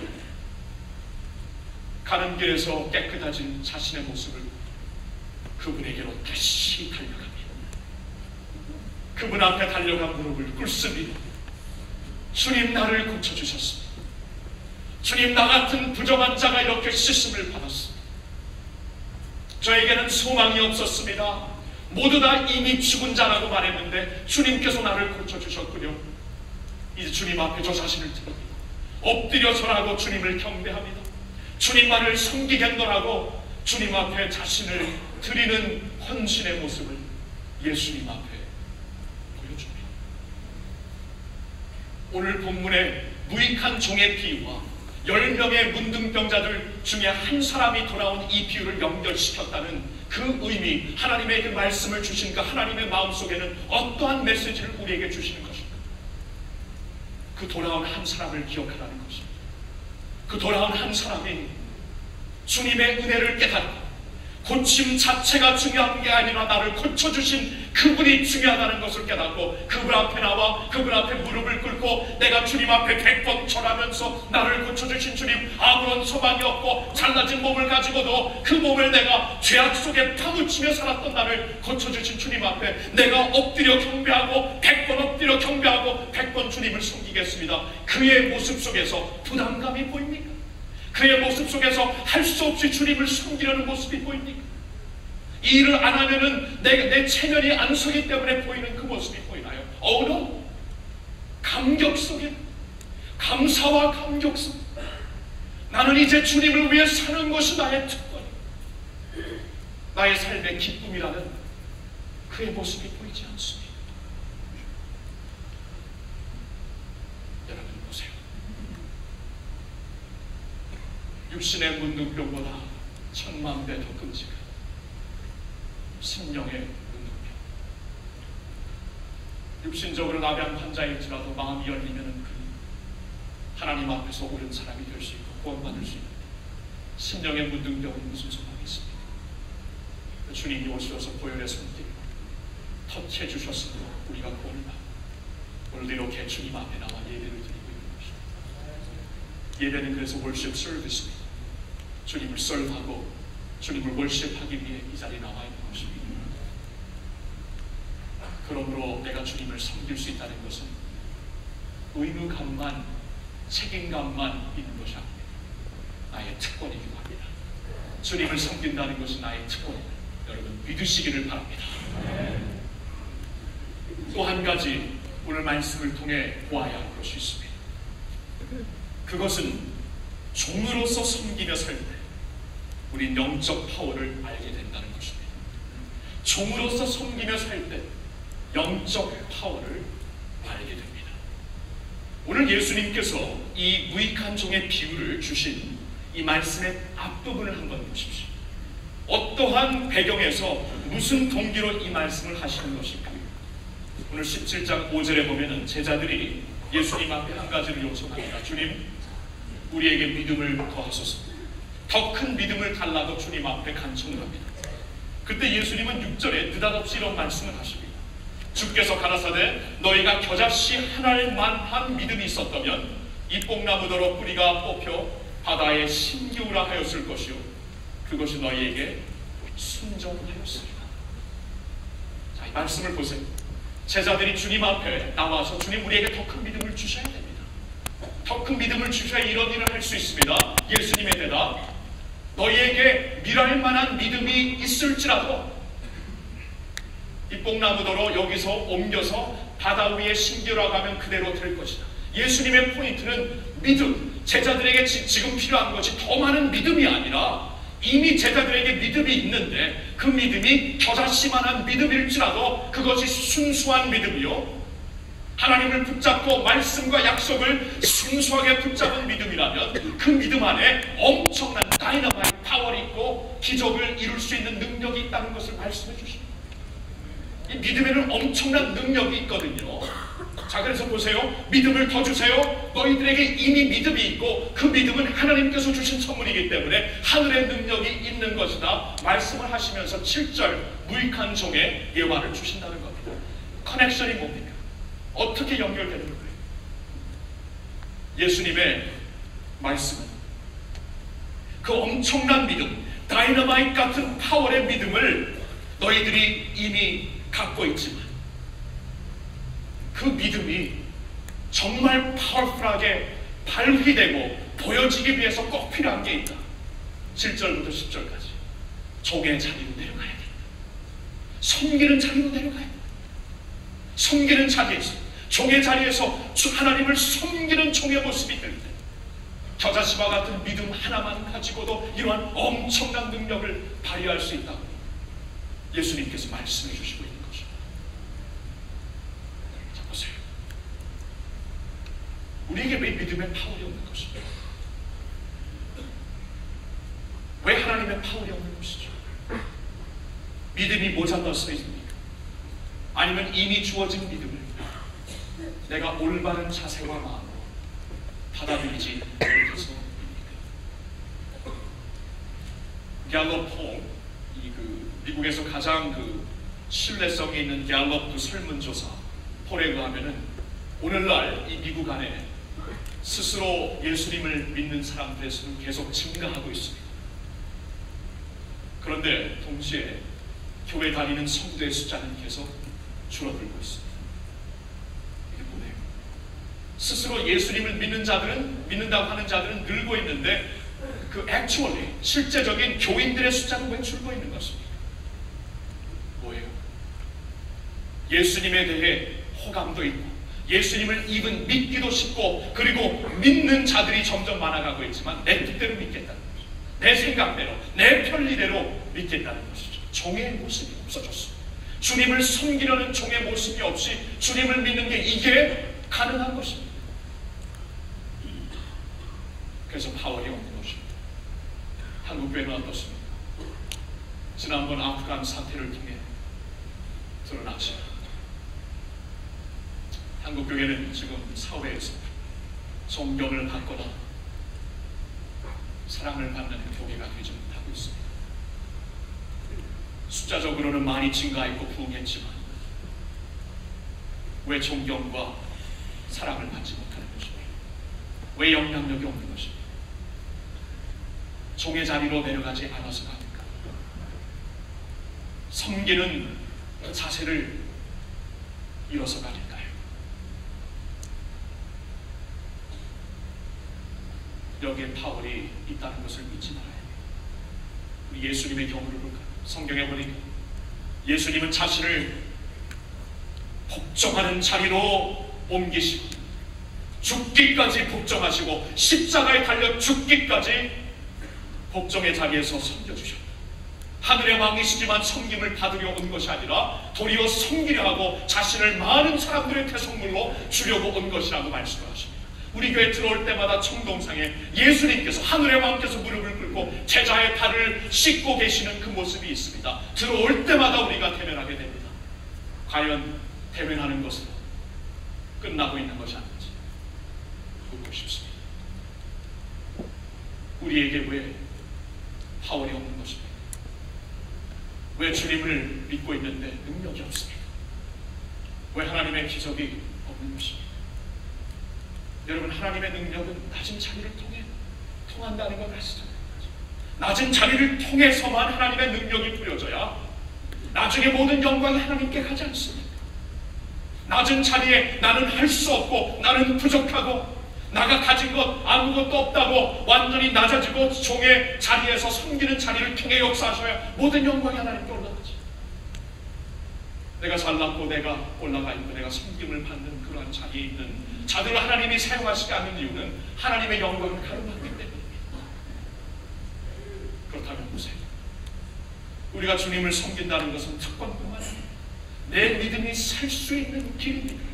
가는 길에서 깨끗해진 자신의 모습을 그분에게로 다시 달려갑니다. 그분 앞에 달려간 무릎을 꿇습니다. 주님, 나를 고쳐주셨습니다. 주님, 나 같은 부정한 자가 이렇게 씻음을 받았습니다. 저에게는 소망이 없었습니다. 모두 다 이미 죽은 자라고 말했는데 주님께서 나를 고쳐주셨군요. 이제 주님 앞에 저 자신을 드립니다. 엎드려 절하고 주님을 경배합니다. 주님만을 섬기겠노라고 주님 앞에 자신을 드리는 헌신의 모습을 예수님 앞에 보여줍니다. 오늘 본문의 무익한 종의 비유와 10명의 문둥병자들 중에 한 사람이 돌아온 이 비유를 연결시켰다는 그 의미, 하나님의 그 말씀을 주신 그 하나님의 마음속에는 어떠한 메시지를 우리에게 주시는 것입니까? 그 돌아온 한 사람을 기억하라는 것입니다. 그 돌아온 한 사람이 주님의 은혜를 깨닫고 고침 자체가 중요한 게 아니라 나를 고쳐주신 그분이 중요하다는 것을 깨닫고 그분 앞에 나와 그분 앞에 무릎을 꿇고 내가 주님 앞에 100번 절하면서 나를 고쳐주신 주님, 아무런 소망이 없고 잘라진 몸을 가지고도 그 몸을 내가 죄악 속에 파묻히며 살았던 나를 고쳐주신 주님 앞에 내가 엎드려 경배하고 100번 엎드려 경배하고 100번 주님을 섬기겠습니다. 그의 모습 속에서 부담감이 보입니까? 그의 모습 속에서 할 수 없이 주님을 섬기려는 모습이 보입니까? 이 일을 안 하면은 내 체면이 안 서기 때문에 보이는 그 모습이 보이나요? no. 감격 속에, 감사와 감격 속에 나는 이제 주님을 위해 사는 것이 나의 특권, 나의 삶의 기쁨이라는 그의 모습이 보이지 않습니다. 여러분 보세요. 육신의 문둥병보다 1000만 배 더 끔찍한 심령의 문둥병. 육신적으로 나병 환자일지라도 마음이 열리면은 그 하나님 앞에서 옳은 사람이 될 수 있고 구원받을 수 있는 심령의 문둥병은 무슨 소망이 있습니까? 주님이 오셔서 보혈의 손길로 터치해 주셨으므로 우리가 구원을 받고 오늘도 이렇게 주님 앞에 나와 예배를 드리고 있는 것입니다. 예배는 그래서 월십 서비스입니다. 주님을 썰하고 주님을 월십하기 위해 이 자리에 나와 있는 것입니다. 그러므로 내가 주님을 섬길 수 있다는 것은 의무감만, 책임감만 있는 것이 아닙니다. 나의 특권이기도 합니다. 주님을 섬긴다는 것은 나의 특권입니다. 여러분 믿으시기를 바랍니다. 또 한 가지 오늘 말씀을 통해 보아야 할 것이 있습니다. 그것은 종으로서 섬기며 살 때 우리 영적 파워를 알게 된다는 것입니다. 종으로서 섬기며 살 때 영적 파워를 알게 됩니다. 오늘 예수님께서 이 무익한 종의 비유를 주신 이 말씀의 앞부분을 한번 보십시오. 어떠한 배경에서 무슨 동기로 이 말씀을 하시는 것일까요? 오늘 17장 5절에 보면은 제자들이 예수님 앞에 한 가지를 요청합니다. 주님, 우리에게 믿음을 더하소서. 더 큰 믿음을 달라고 주님 앞에 간청을 합니다. 그때 예수님은 6절에 느닷없이 이런 말씀을 하십니다. 주께서 가라사대 너희가 겨자씨 한 알만한 믿음이 있었다면 이 뽕나무더러 뿌리가 뽑혀 바다에 심기우라 하였을 것이요 그것이 너희에게 순종하였습니다. 자, 이 말씀을 보세요. 제자들이 주님 앞에 나와서 주님 우리에게 더 큰 믿음을 주셔야 됩니다. 더 큰 믿음을 주셔야 이런 일을 할 수 있습니다. 예수님의 대답, 너희에게 미랄 만한 믿음이 있을지라도 이 뽕나무더러 여기서 옮겨서 바다 위에 심기우라고 하면 그대로 될 것이다. 예수님의 포인트는 믿음. 제자들에게 지금 필요한 것이 더 많은 믿음이 아니라 이미 제자들에게 믿음이 있는데 그 믿음이 겨자씨만한 믿음일지라도 그것이 순수한 믿음이요 하나님을 붙잡고 말씀과 약속을 순수하게 붙잡은 믿음이라면 그 믿음 안에 엄청난 다이너마이트 파워가 있고 기적을 이룰 수 있는 능력이 있다는 것을 말씀해 주십니다. 이 믿음에는 엄청난 능력이 있거든요. 자, 그래서 보세요. 믿음을 더 주세요. 너희들에게 이미 믿음이 있고 그 믿음은 하나님께서 주신 선물이기 때문에 하늘의 능력이 있는 것이다 말씀을 하시면서 7절 무익한 종의 예화를 주신다는 겁니다. 커넥션이 뭡니까? 어떻게 연결되는 거예요? 예수님의 말씀은 그 엄청난 믿음, 다이너마이트 같은 파워의 믿음을 너희들이 이미 갖고 있지만 그 믿음이 정말 파워풀하게 발휘되고 보여지기 위해서 꼭 필요한 게 있다. 7절부터 10절까지 종의 자리로 내려가야 된다. 섬기는 자리로 내려가야 된다. 섬기는 자리에서 종의 자리에서 하나님을 섬기는 종의 모습이 될 때 겨자씨와 같은 믿음 하나만 가지고도 이러한 엄청난 능력을 발휘할 수 있다고 예수님께서 말씀해 주시고 있는 것입니다. 자, 보세요. 우리에게 왜 믿음의 파워가 없는 것입니까? 하면 파울이 없는 것이죠. 믿음이 모자라서 있습니까? 아니면 이미 주어진 믿음을 내가 올바른 자세와 마음으로 받아들이지 못해서 갤럽 폴, 미국에서 가장 신뢰성이 있는 갤럽 설문조사 폴에 의하면은 오늘날 이 미국 안에 스스로 예수님을 믿는 사람들의 수는 계속 증가하고 있습니다. 그런데 동시에 교회 다니는 성도의 숫자는 계속 줄어들고 있습니다. 이게 뭐예요? 스스로 예수님을 믿는다고 하는 자들은 늘고 있는데 actually 실제적인 교인들의 숫자는 왜 줄고 있는 것입니까? 뭐예요? 예수님에 대해 호감도 있고 예수님을 입은 믿기도 쉽고 그리고 믿는 자들이 점점 많아가고 있지만 내 뜻대로 믿겠다는 것이죠. 내 생각대로 내 편리대로 믿겠다는 것이죠. 종의 모습이 없어졌습니다. 주님을 섬기려는 종의 모습이 없이 주님을 믿는 게 이게 가능한 것입니다. 그래서 파월이 없는 것입니다. 한국교회는 어떻습니까? 지난번 아프간 사태를 통해 드러났습니다. 한국교회는 지금 사회에서 존경을 받거나 사랑을 받는 교회가 되지 못하고 있습니다. 숫자적으로는 많이 증가했고 부흥했지만 왜 존경과 사랑을 받지 못하는 것입니까? 왜 영향력이 없는 것입니까? 종의 자리로 내려가지 않아서가 아닐까? 섬기는 자세를 잃어서가 아닐까요? 여기에 파월이 있다는 것을 믿지 말아야 해요. 우리 예수님의 경우를 볼까요? 성경에 보니까 예수님은 자신을 복종하는 자리로 옮기시고 죽기까지 복종하시고 십자가에 달려 죽기까지 복종의 자리에서 섬겨주셨다. 하늘의 왕이시지만 섬김을 받으려 온 것이 아니라 도리어 섬기려 하고 자신을 많은 사람들의 태속물로 주려고 온 것이라고 말씀을 하십니다. 우리 교회 들어올 때마다 청동상에 예수님께서 하늘의 왕께서 무릎을 꿇고 제자의 발을 씻고 계시는 그 모습이 있습니다. 들어올 때마다 우리가 대면하게 됩니다. 과연 대면하는 것은 끝나고 있는 것이 아닌지 묻고 싶습니다. 우리에게 왜 파월이 없는 것입니까? 왜 주님을 믿고 있는데 능력이 없습니까? 왜 하나님의 기적이 없는 것입니까? 여러분, 하나님의 능력은 낮은 자리를 통해 통한다는 걸 아시잖아요. 낮은 자리를 통해서만 하나님의 능력이 부려져야 나중에 모든 영광이 하나님께 가지 않습니까? 낮은 자리에 나는 할 수 없고 나는 부족하고 나가 가진 것 아무것도 없다고 완전히 낮아지고 종의 자리에서 섬기는 자리를 통해 역사하셔야 모든 영광이 하나님께 올라가지. 내가 잘났고 내가 올라가 있고 내가 섬김을 받는 그러한 자리에 있는 자들을 하나님이 사용하시지 않는 이유는 하나님의 영광을 가로막기 때문입니다. 그렇다면 보세요. 우리가 주님을 섬긴다는 것은 특권뿐만 아니라 내 믿음이 살 수 있는 길입니다.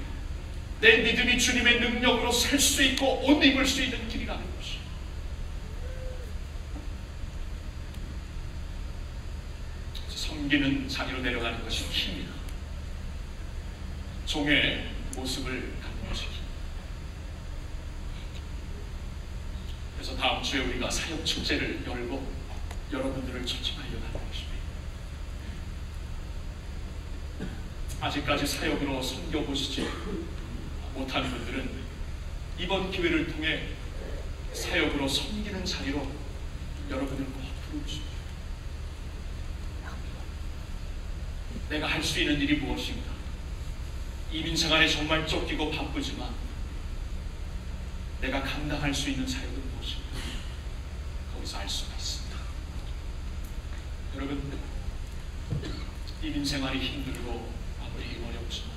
내 믿음이 주님의 능력으로 살 수 있고 옷 입을 수 있는 길이라는 것이죠. 섬기는 자리로 내려가는 것이 힘이다. 종의 모습을 갖는 것이 힘. 그래서 다음 주에 우리가 사역 축제를 열고 여러분들을 초청하려고 하는 것입니다. 아직까지 사역으로 섬겨보시지 못하는 분들은 이번 기회를 통해 사역으로 섬기는 자리로 여러분을 꼭 부르십시오. 내가 할 수 있는 일이 무엇인가? 이민생활에 정말 쫓기고 바쁘지만 내가 감당할 수 있는 사역은 무엇인가? 거기서 알 수가 있습니다. 여러분, 이민생활이 힘들고 아무리 어렵지만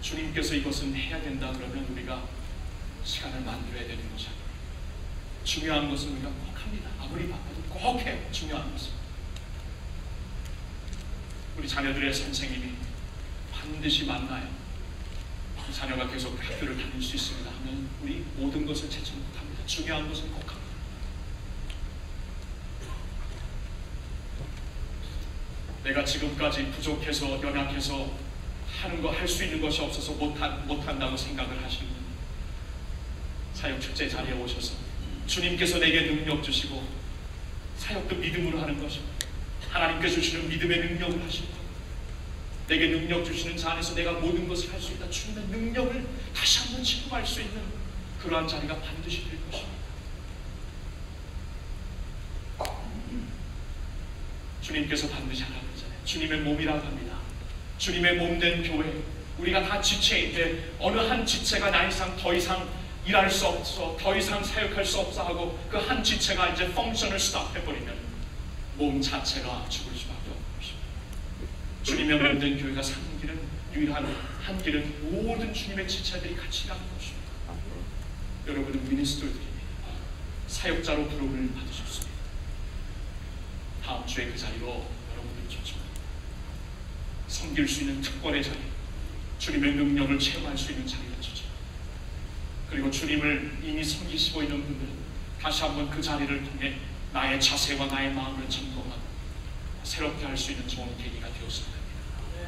주님께서 이것은 해야 된다 그러면 우리가 시간을 만들어야 되는 것이 아니에요. 중요한 것은 우리가 꼭 합니다. 아무리 바빠도 꼭 해요. 중요한 것은. 우리 자녀들의 선생님이 반드시 만나요. 자녀가 계속 학교를 다닐 수 있습니다 하면 우리 모든 것을 제쳐 못합니다. 중요한 것은 꼭 합니다. 내가 지금까지 부족해서 연약해서 하는 거 할 수 있는 것이 없어서 못한다고 생각을 하시는 분, 사역 첫째 자리에 오셔서 주님께서 내게 능력 주시고 사역도 믿음으로 하는 것입니다. 하나님께서 주시는 믿음의 능력을 하시고 내게 능력 주시는 자 안에서 내가 모든 것을 할 수 있다. 주님의 능력을 다시 한번 체험할 수 있는 그러한 자리가 반드시 될 것입니다. 주님께서 반드시 하라고 하잖아요. 주님의 몸이라고 합니다. 주님의 몸된 교회, 우리가 다 지체인데 어느 한 지체가 나이상 더 이상 일할 수 없어, 더 이상 사역할 수 없어 하고 그 한 지체가 이제 펑션을 스탑해버리면 몸 자체가 죽을 수밖에 없는 것입니다. 주님의 몸된 교회가 사는 길은 유일한 한 길은 모든 주님의 지체들이 같이 가는 것입니다. 여러분은 미니스터들입니다. 사역자로 부름을 받으셨습니다. 다음 주에 그 자리로 여러분들 초청합니다. 섬길 수 있는 특권의 자리, 주님의 능력을 체험할 수 있는 자리를 주죠. 그리고 주님을 이미 섬기시고 있는 분들은 다시 한번 그 자리를 통해 나의 자세와 나의 마음을 점검하고 새롭게 할 수 있는 좋은 계기가 되었으면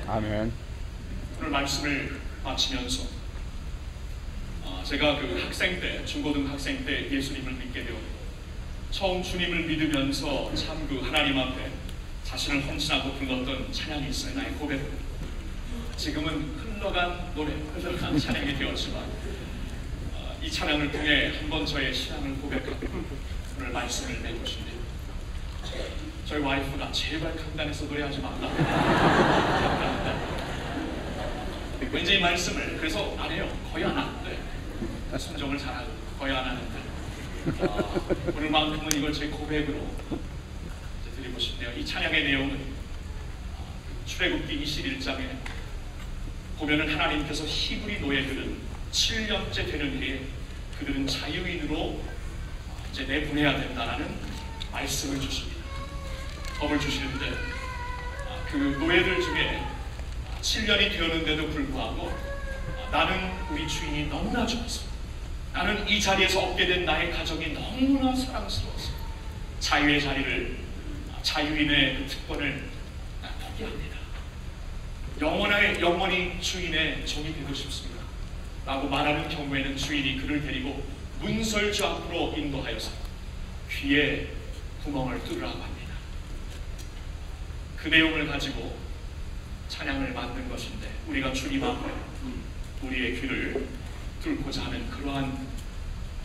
합니다. 아멘. 오늘 말씀을 마치면서 제가 그 학생 때, 중고등 학생 때 예수님을 믿게 되었고 처음 주님을 믿으면서 참 그 하나님 앞에 자신을 헌신하고 불렀던 찬양이 있어요. 나의 고백. 지금은 흘러간 노래, 흘러간 찬양이 되었지만 이 찬양을 통해 한번 저의 신앙을 고백하고 오늘 말씀을 맺고 싶네요. 저희 와이프가 제발 강단에서 노래하지 말라. 왠지 이 말씀을 그래서 안 해요. 거의 안 하는데 순종을 잘하고 거의 안 하는데 오늘만큼은 이걸 제 고백으로 드리고 싶네요. 이 찬양의 내용은 출애굽기 21장에 보면은 하나님께서 히브리 노예들은 7년째 되는 해에 그들은 자유인으로 이제 내보내야 된다라는 말씀을 주십니다. 법을 주시는데 그 노예들 중에 7년이 되었는데도 불구하고 나는 우리 주인이 너무나 좋아서, 나는 이 자리에서 얻게 된 나의 가정이 너무나 사랑스러워서 자유의 자리를, 자유인의 그 특권을 포기합니다. 영원히 주인의 종이 되고 싶습니다 라고 말하는 경우에는 주인이 그를 데리고 문설주 앞으로 인도하여서 귀에 구멍을 뚫으라고 합니다. 그 내용을 가지고 찬양을 만든 것인데 우리가 주님 앞에 우리의 귀를 뚫고자 하는 그러한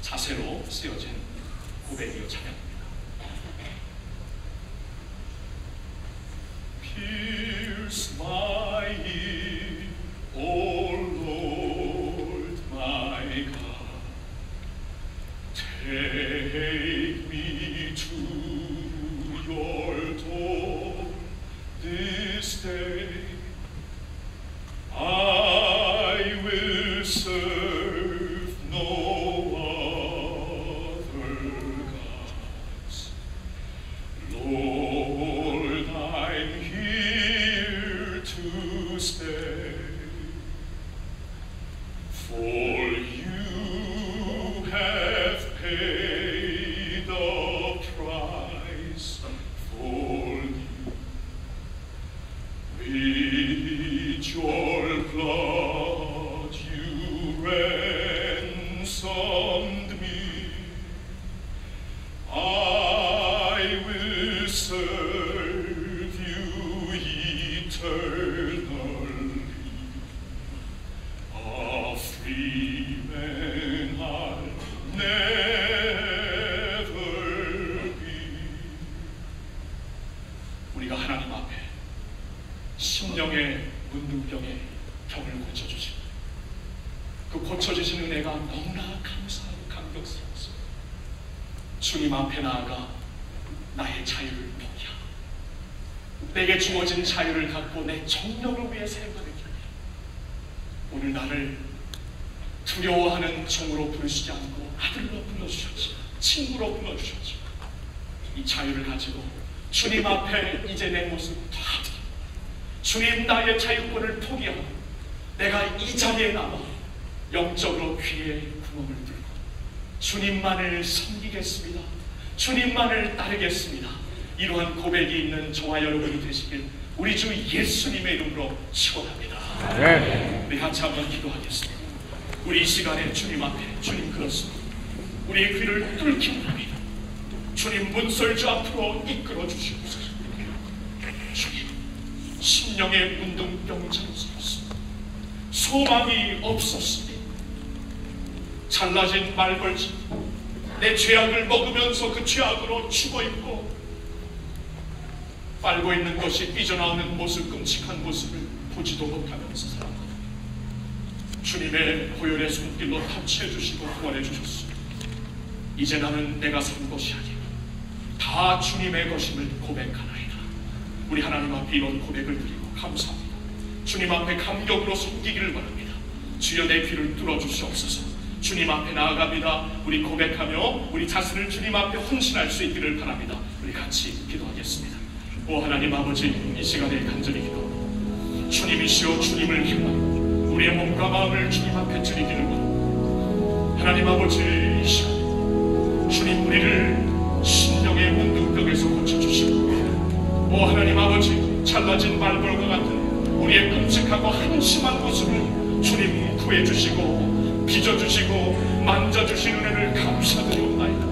자세로 쓰여진 고백이요 찬양입니다. Pierce my ear, O Lord my God, take me to your door this day. I will serve no other gods. Lord, I'm here to stay, for you have paid the price for me. With your blood you ransomed me. I will serve you eternally. A free man I'll never be. 우리가 하나님 앞에 심령의 문둥병에 병을 고쳐주시고 그 고쳐주신 은혜가 너무나 감사하고 감격스러워서 주님 앞에 나아가 나의 자유를 포기하고 내게 주어진 자유를 갖고 내 정력을 위해 사용하는 길이야. 오늘 나를 두려워하는 종으로 부르시지 않고 아들로 불러주셨지, 친구로 불러주셨지. 이 자유를 가지고 주님 앞에 이제 내 모습을 다 주님 나의 자유권을 포기하고 내가 이 자리에 남아 영적으로 귀에 구멍을 뚫고 주님만을 섬기겠습니다. 주님만을 따르겠습니다. 이러한 고백이 있는 저와 여러분이 되시길 우리 주 예수님의 이름으로 축원합니다. 우리 같이 한번 기도하겠습니다. 우리 이 시간에 주님 앞에, 주님 그렇습니다. 우리의 귀를 뚫기 원합니다. 주님 문설주 앞으로 이끌어 주시옵소서. 주님, 심령의 문둥병 잠수였습니다. 소망이 없었습니다. 잘라진 말벌집, 내 죄악을 먹으면서 그 죄악으로 죽어있고 빨고 있는 것이 삐져나오는 모습, 끔찍한 모습을 보지도 못하면서 살아갑니다. 주님의 보혈의 손길로 터치해 주시고 구원해 주셨습니다. 이제 나는 내가 산 것이 아니라 다 주님의 것임을 고백하나이다. 우리 하나님 앞에 이런 고백을 드리고 감사합니다. 주님 앞에 감격으로 섬기기를 바랍니다. 주여 내 귀를 뚫어주시옵소서. 주님 앞에 나아갑니다. 우리 고백하며 우리 자신을 주님 앞에 헌신할 수 있기를 바랍니다. 우리 같이 기도하겠습니다. 오 하나님 아버지, 이 시간에 간절히 기도합니다. 주님이시여 주님을 기뻐하고 우리의 몸과 마음을 주님 앞에 드리기를 원합니다. 하나님 아버지, 이 시간에 주님 우리를 심령의 문둥병에서 고쳐주시고 오 하나님 아버지, 잘라진 말벌과 같은 우리의 끔찍하고 한심한 모습을 주님 구해주시고 빚어주시고 만져주신 은혜를 감사드리옵나이다.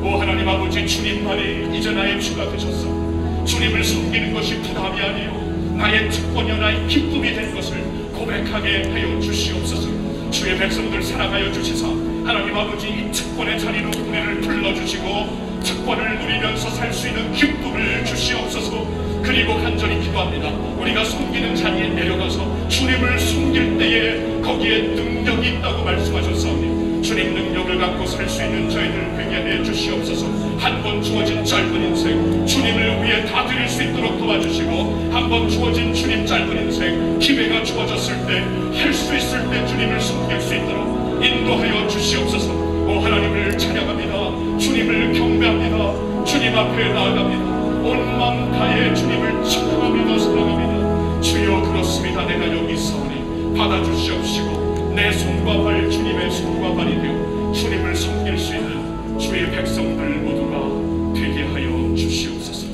오 하나님 아버지, 주님만이 이제 나의 주가 되셨어. 주님을 섬기는 것이 부담이 아니요 나의 특권이요 나의 기쁨이 된 것을 고백하게 하여 주시옵소서. 주의 백성들 사랑하여 주시사 하나님 아버지, 이 특권의 자리로 우리를 불러주시고 특권을 누리면서 살 수 있는 기쁨을 주시옵소서. 그리고 간절히 기도합니다. 우리가 섬기는 자리에 내려가서 주님을 섬길 때에 거기에 능력이 있다고 말씀하셨사오니 주님 능력을 갖고 살 수 있는 저희들 되게 해주시옵소서. 한 번 주어진 짧은 인생 주님을 위해 다 드릴 수 있도록 도와주시고 한 번 주어진 주님 짧은 인생 기회가 주어졌을 때 할 수 있을 때 주님을 섬길 수 있도록 인도하여 주시옵소서. 오 하나님을 찬양합니다. 주님을 경배합니다. 주님 앞에 나아갑니다. 온 마음 다해 주님을 찬양합니다. 사랑합니다. 주여 그렇습니다. 내가 여기 있사오니 받아주시옵시고 내 손과 발 주님의 손과 발이 되어 주님을 섬길 수 있는 주의 백성들 모두가 되게 하여 주시옵소서.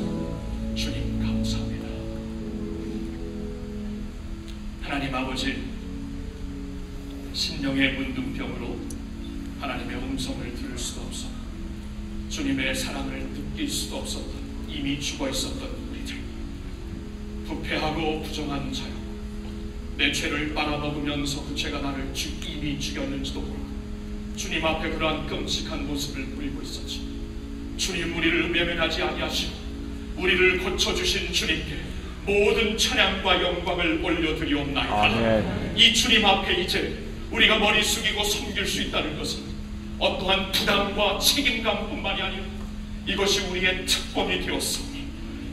주님 감사합니다. 하나님 아버지, 심령의 문둥병으로 하나님의 음성을 들을 수도 없어 주님의 사랑을 느낄 수도 없었던 이미 죽어 있었던 우리들, 부패하고 부정한 자요, 내 죄를 빨아먹으면서 그 죄가 나를 이미 죽였는지도 모르고 주님 앞에 그러한 끔찍한 모습을 보이고 있었지. 주님 우리를 외면하지 아니하시고 우리를 고쳐주신 주님께 모든 찬양과 영광을 올려드리옵나이다. 이 주님 앞에 이제 우리가 머리 숙이고 섬길 수 있다는 것은 어떠한 부담과 책임감뿐만이 아니라 이것이 우리의 특권이 되었으니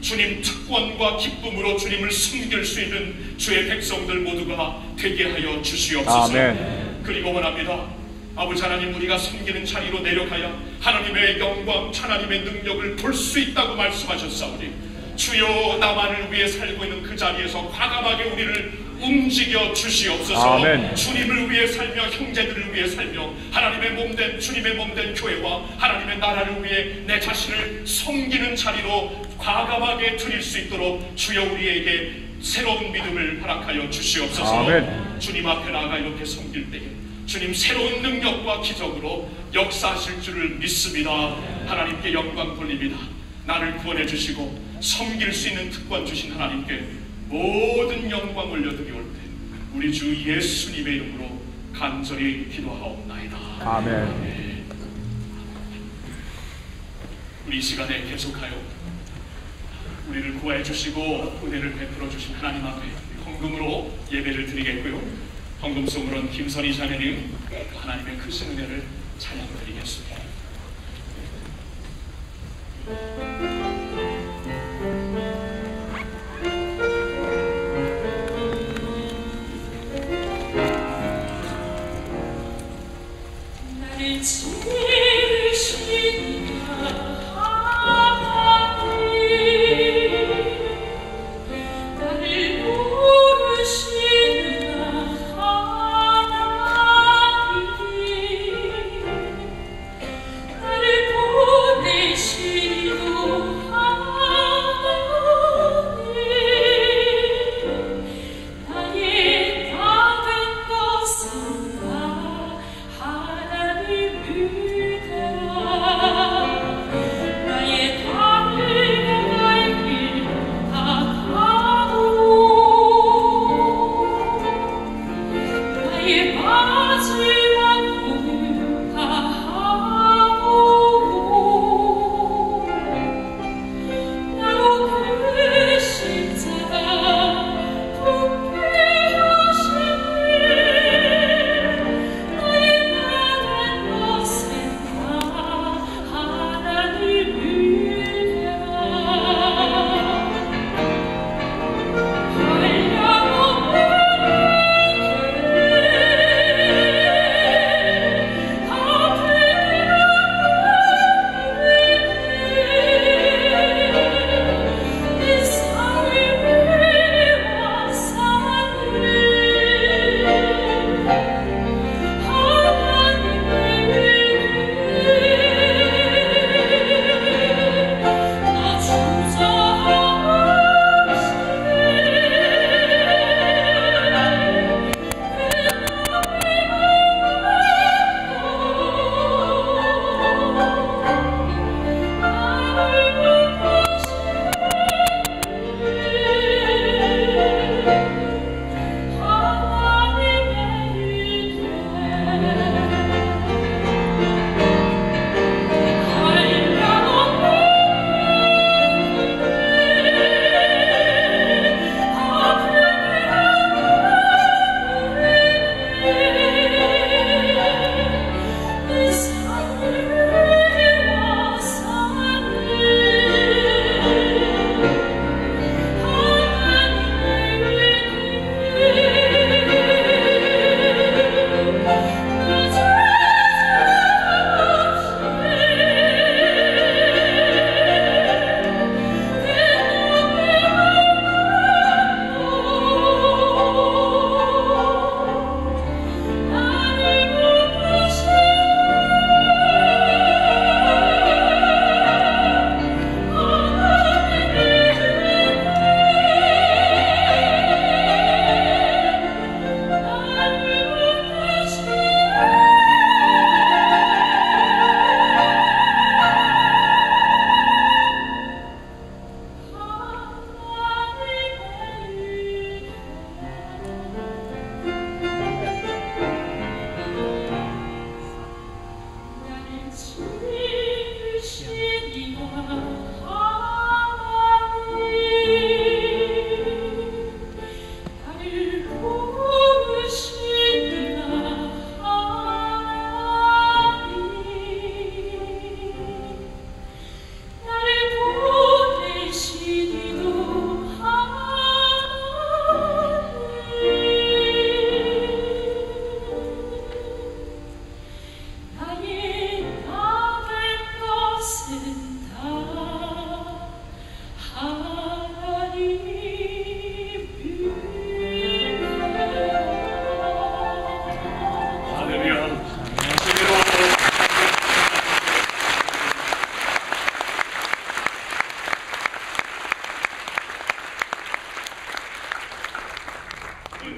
주님 특권과 기쁨으로 주님을 섬길 수 있는 주의 백성들 모두가 되게 하여 주시옵소서. 아멘. 그리고 원합니다. 아버지 하나님, 우리가 섬기는 자리로 내려가야 하나님의 영광, 하나님의 능력을 볼 수 있다고 말씀하셨사오니 주여 나만을 위해 살고 있는 그 자리에서 과감하게 우리를 움직여 주시옵소서. 아멘. 주님을 위해 살며 형제들을 위해 살며 하나님의 몸된 주님의 몸된 교회와 하나님의 나라를 위해 내 자신을 섬기는 자리로 과감하게 드릴 수 있도록 주여 우리에게 새로운 믿음을 허락하여 주시옵소서. 아멘. 주님 앞에 나아가 이렇게 섬길 때에 주님 새로운 능력과 기적으로 역사하실 줄을 믿습니다. 하나님께 영광 돌립니다. 나를 구원해 주시고 섬길 수 있는 특권 주신 하나님께 모든 영광 올려드리올 때 우리 주 예수님의 이름으로 간절히 기도하옵나이다. 아멘. 우리 이 시간에 계속하여 우리를 구하여 주시고 은혜를 베풀어 주신 하나님 앞에 헌금으로 예배를 드리겠고요. 헌금송으로는 김선희 자매님 하나님의 크신 은혜를 찬양드리겠습니다. 보내시리도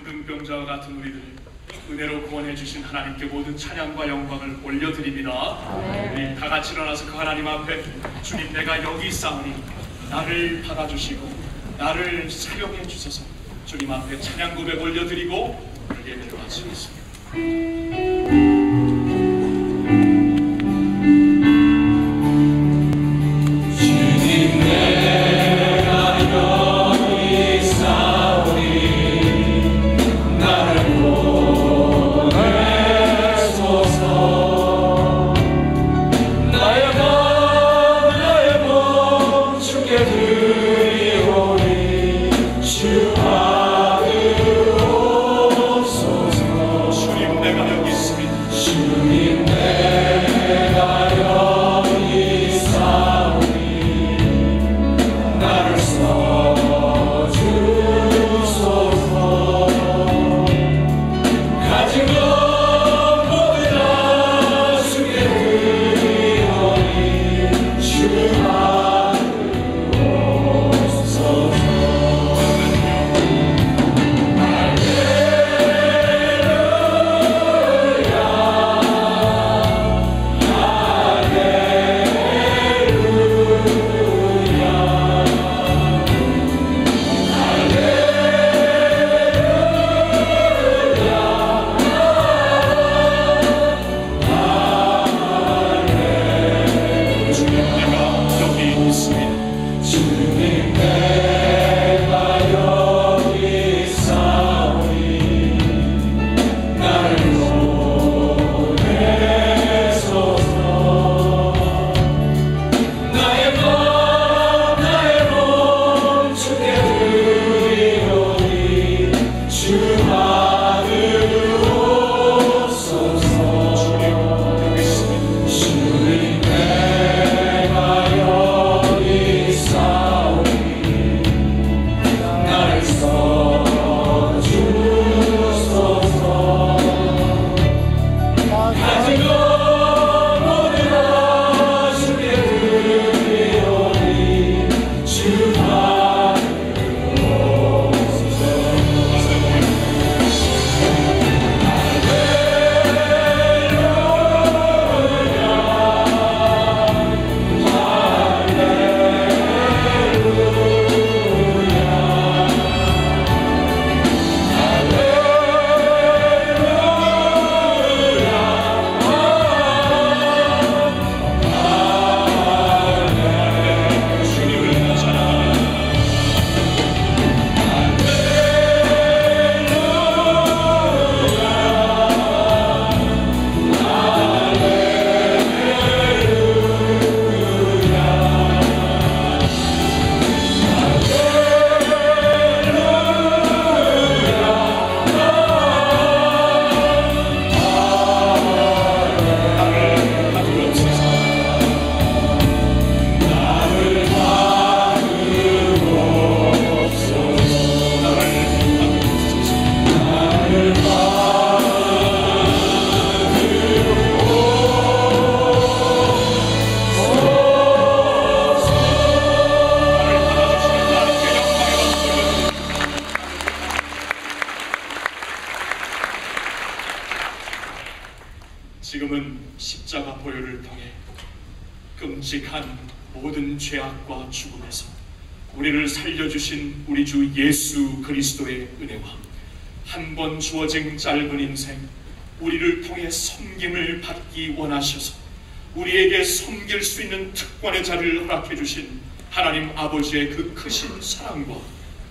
등병자와 같은 우리들 은혜로 구원해 주신 하나님께 모든 찬양과 영광을 올려드립니다. 우리 다 같이 일어나서 그 하나님 앞에 주님 내가 여기 있사오니 나를 받아주시고 나를 사용해 주소서 주님 앞에 찬양 고백 올려드리고 오늘 예배를 마치겠습니다. 지금은 십자가 보혈을 통해 끔찍한 모든 죄악과 죽음에서 우리를 살려주신 우리 주 예수 그리스도의 은혜와 한 번 주어진 짧은 인생 우리를 통해 섬김을 받기 원하셔서 우리에게 섬길 수 있는 특권의 자리를 허락해 주신 하나님 아버지의 그 크신 사랑과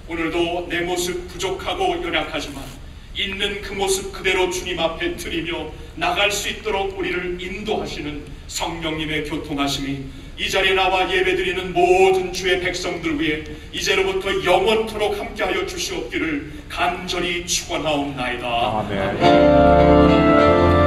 오늘도 내 모습 부족하고 연약하지만 있는 그 모습 그대로 주님 앞에 드리며 나갈 수 있도록 우리를 인도하시는 성령님의 교통하심이 이 자리에 나와 예배드리는 모든 주의 백성들 위해 이제로부터 영원토록 함께하여 주시옵기를 간절히 축원하옵나이다. 아멘.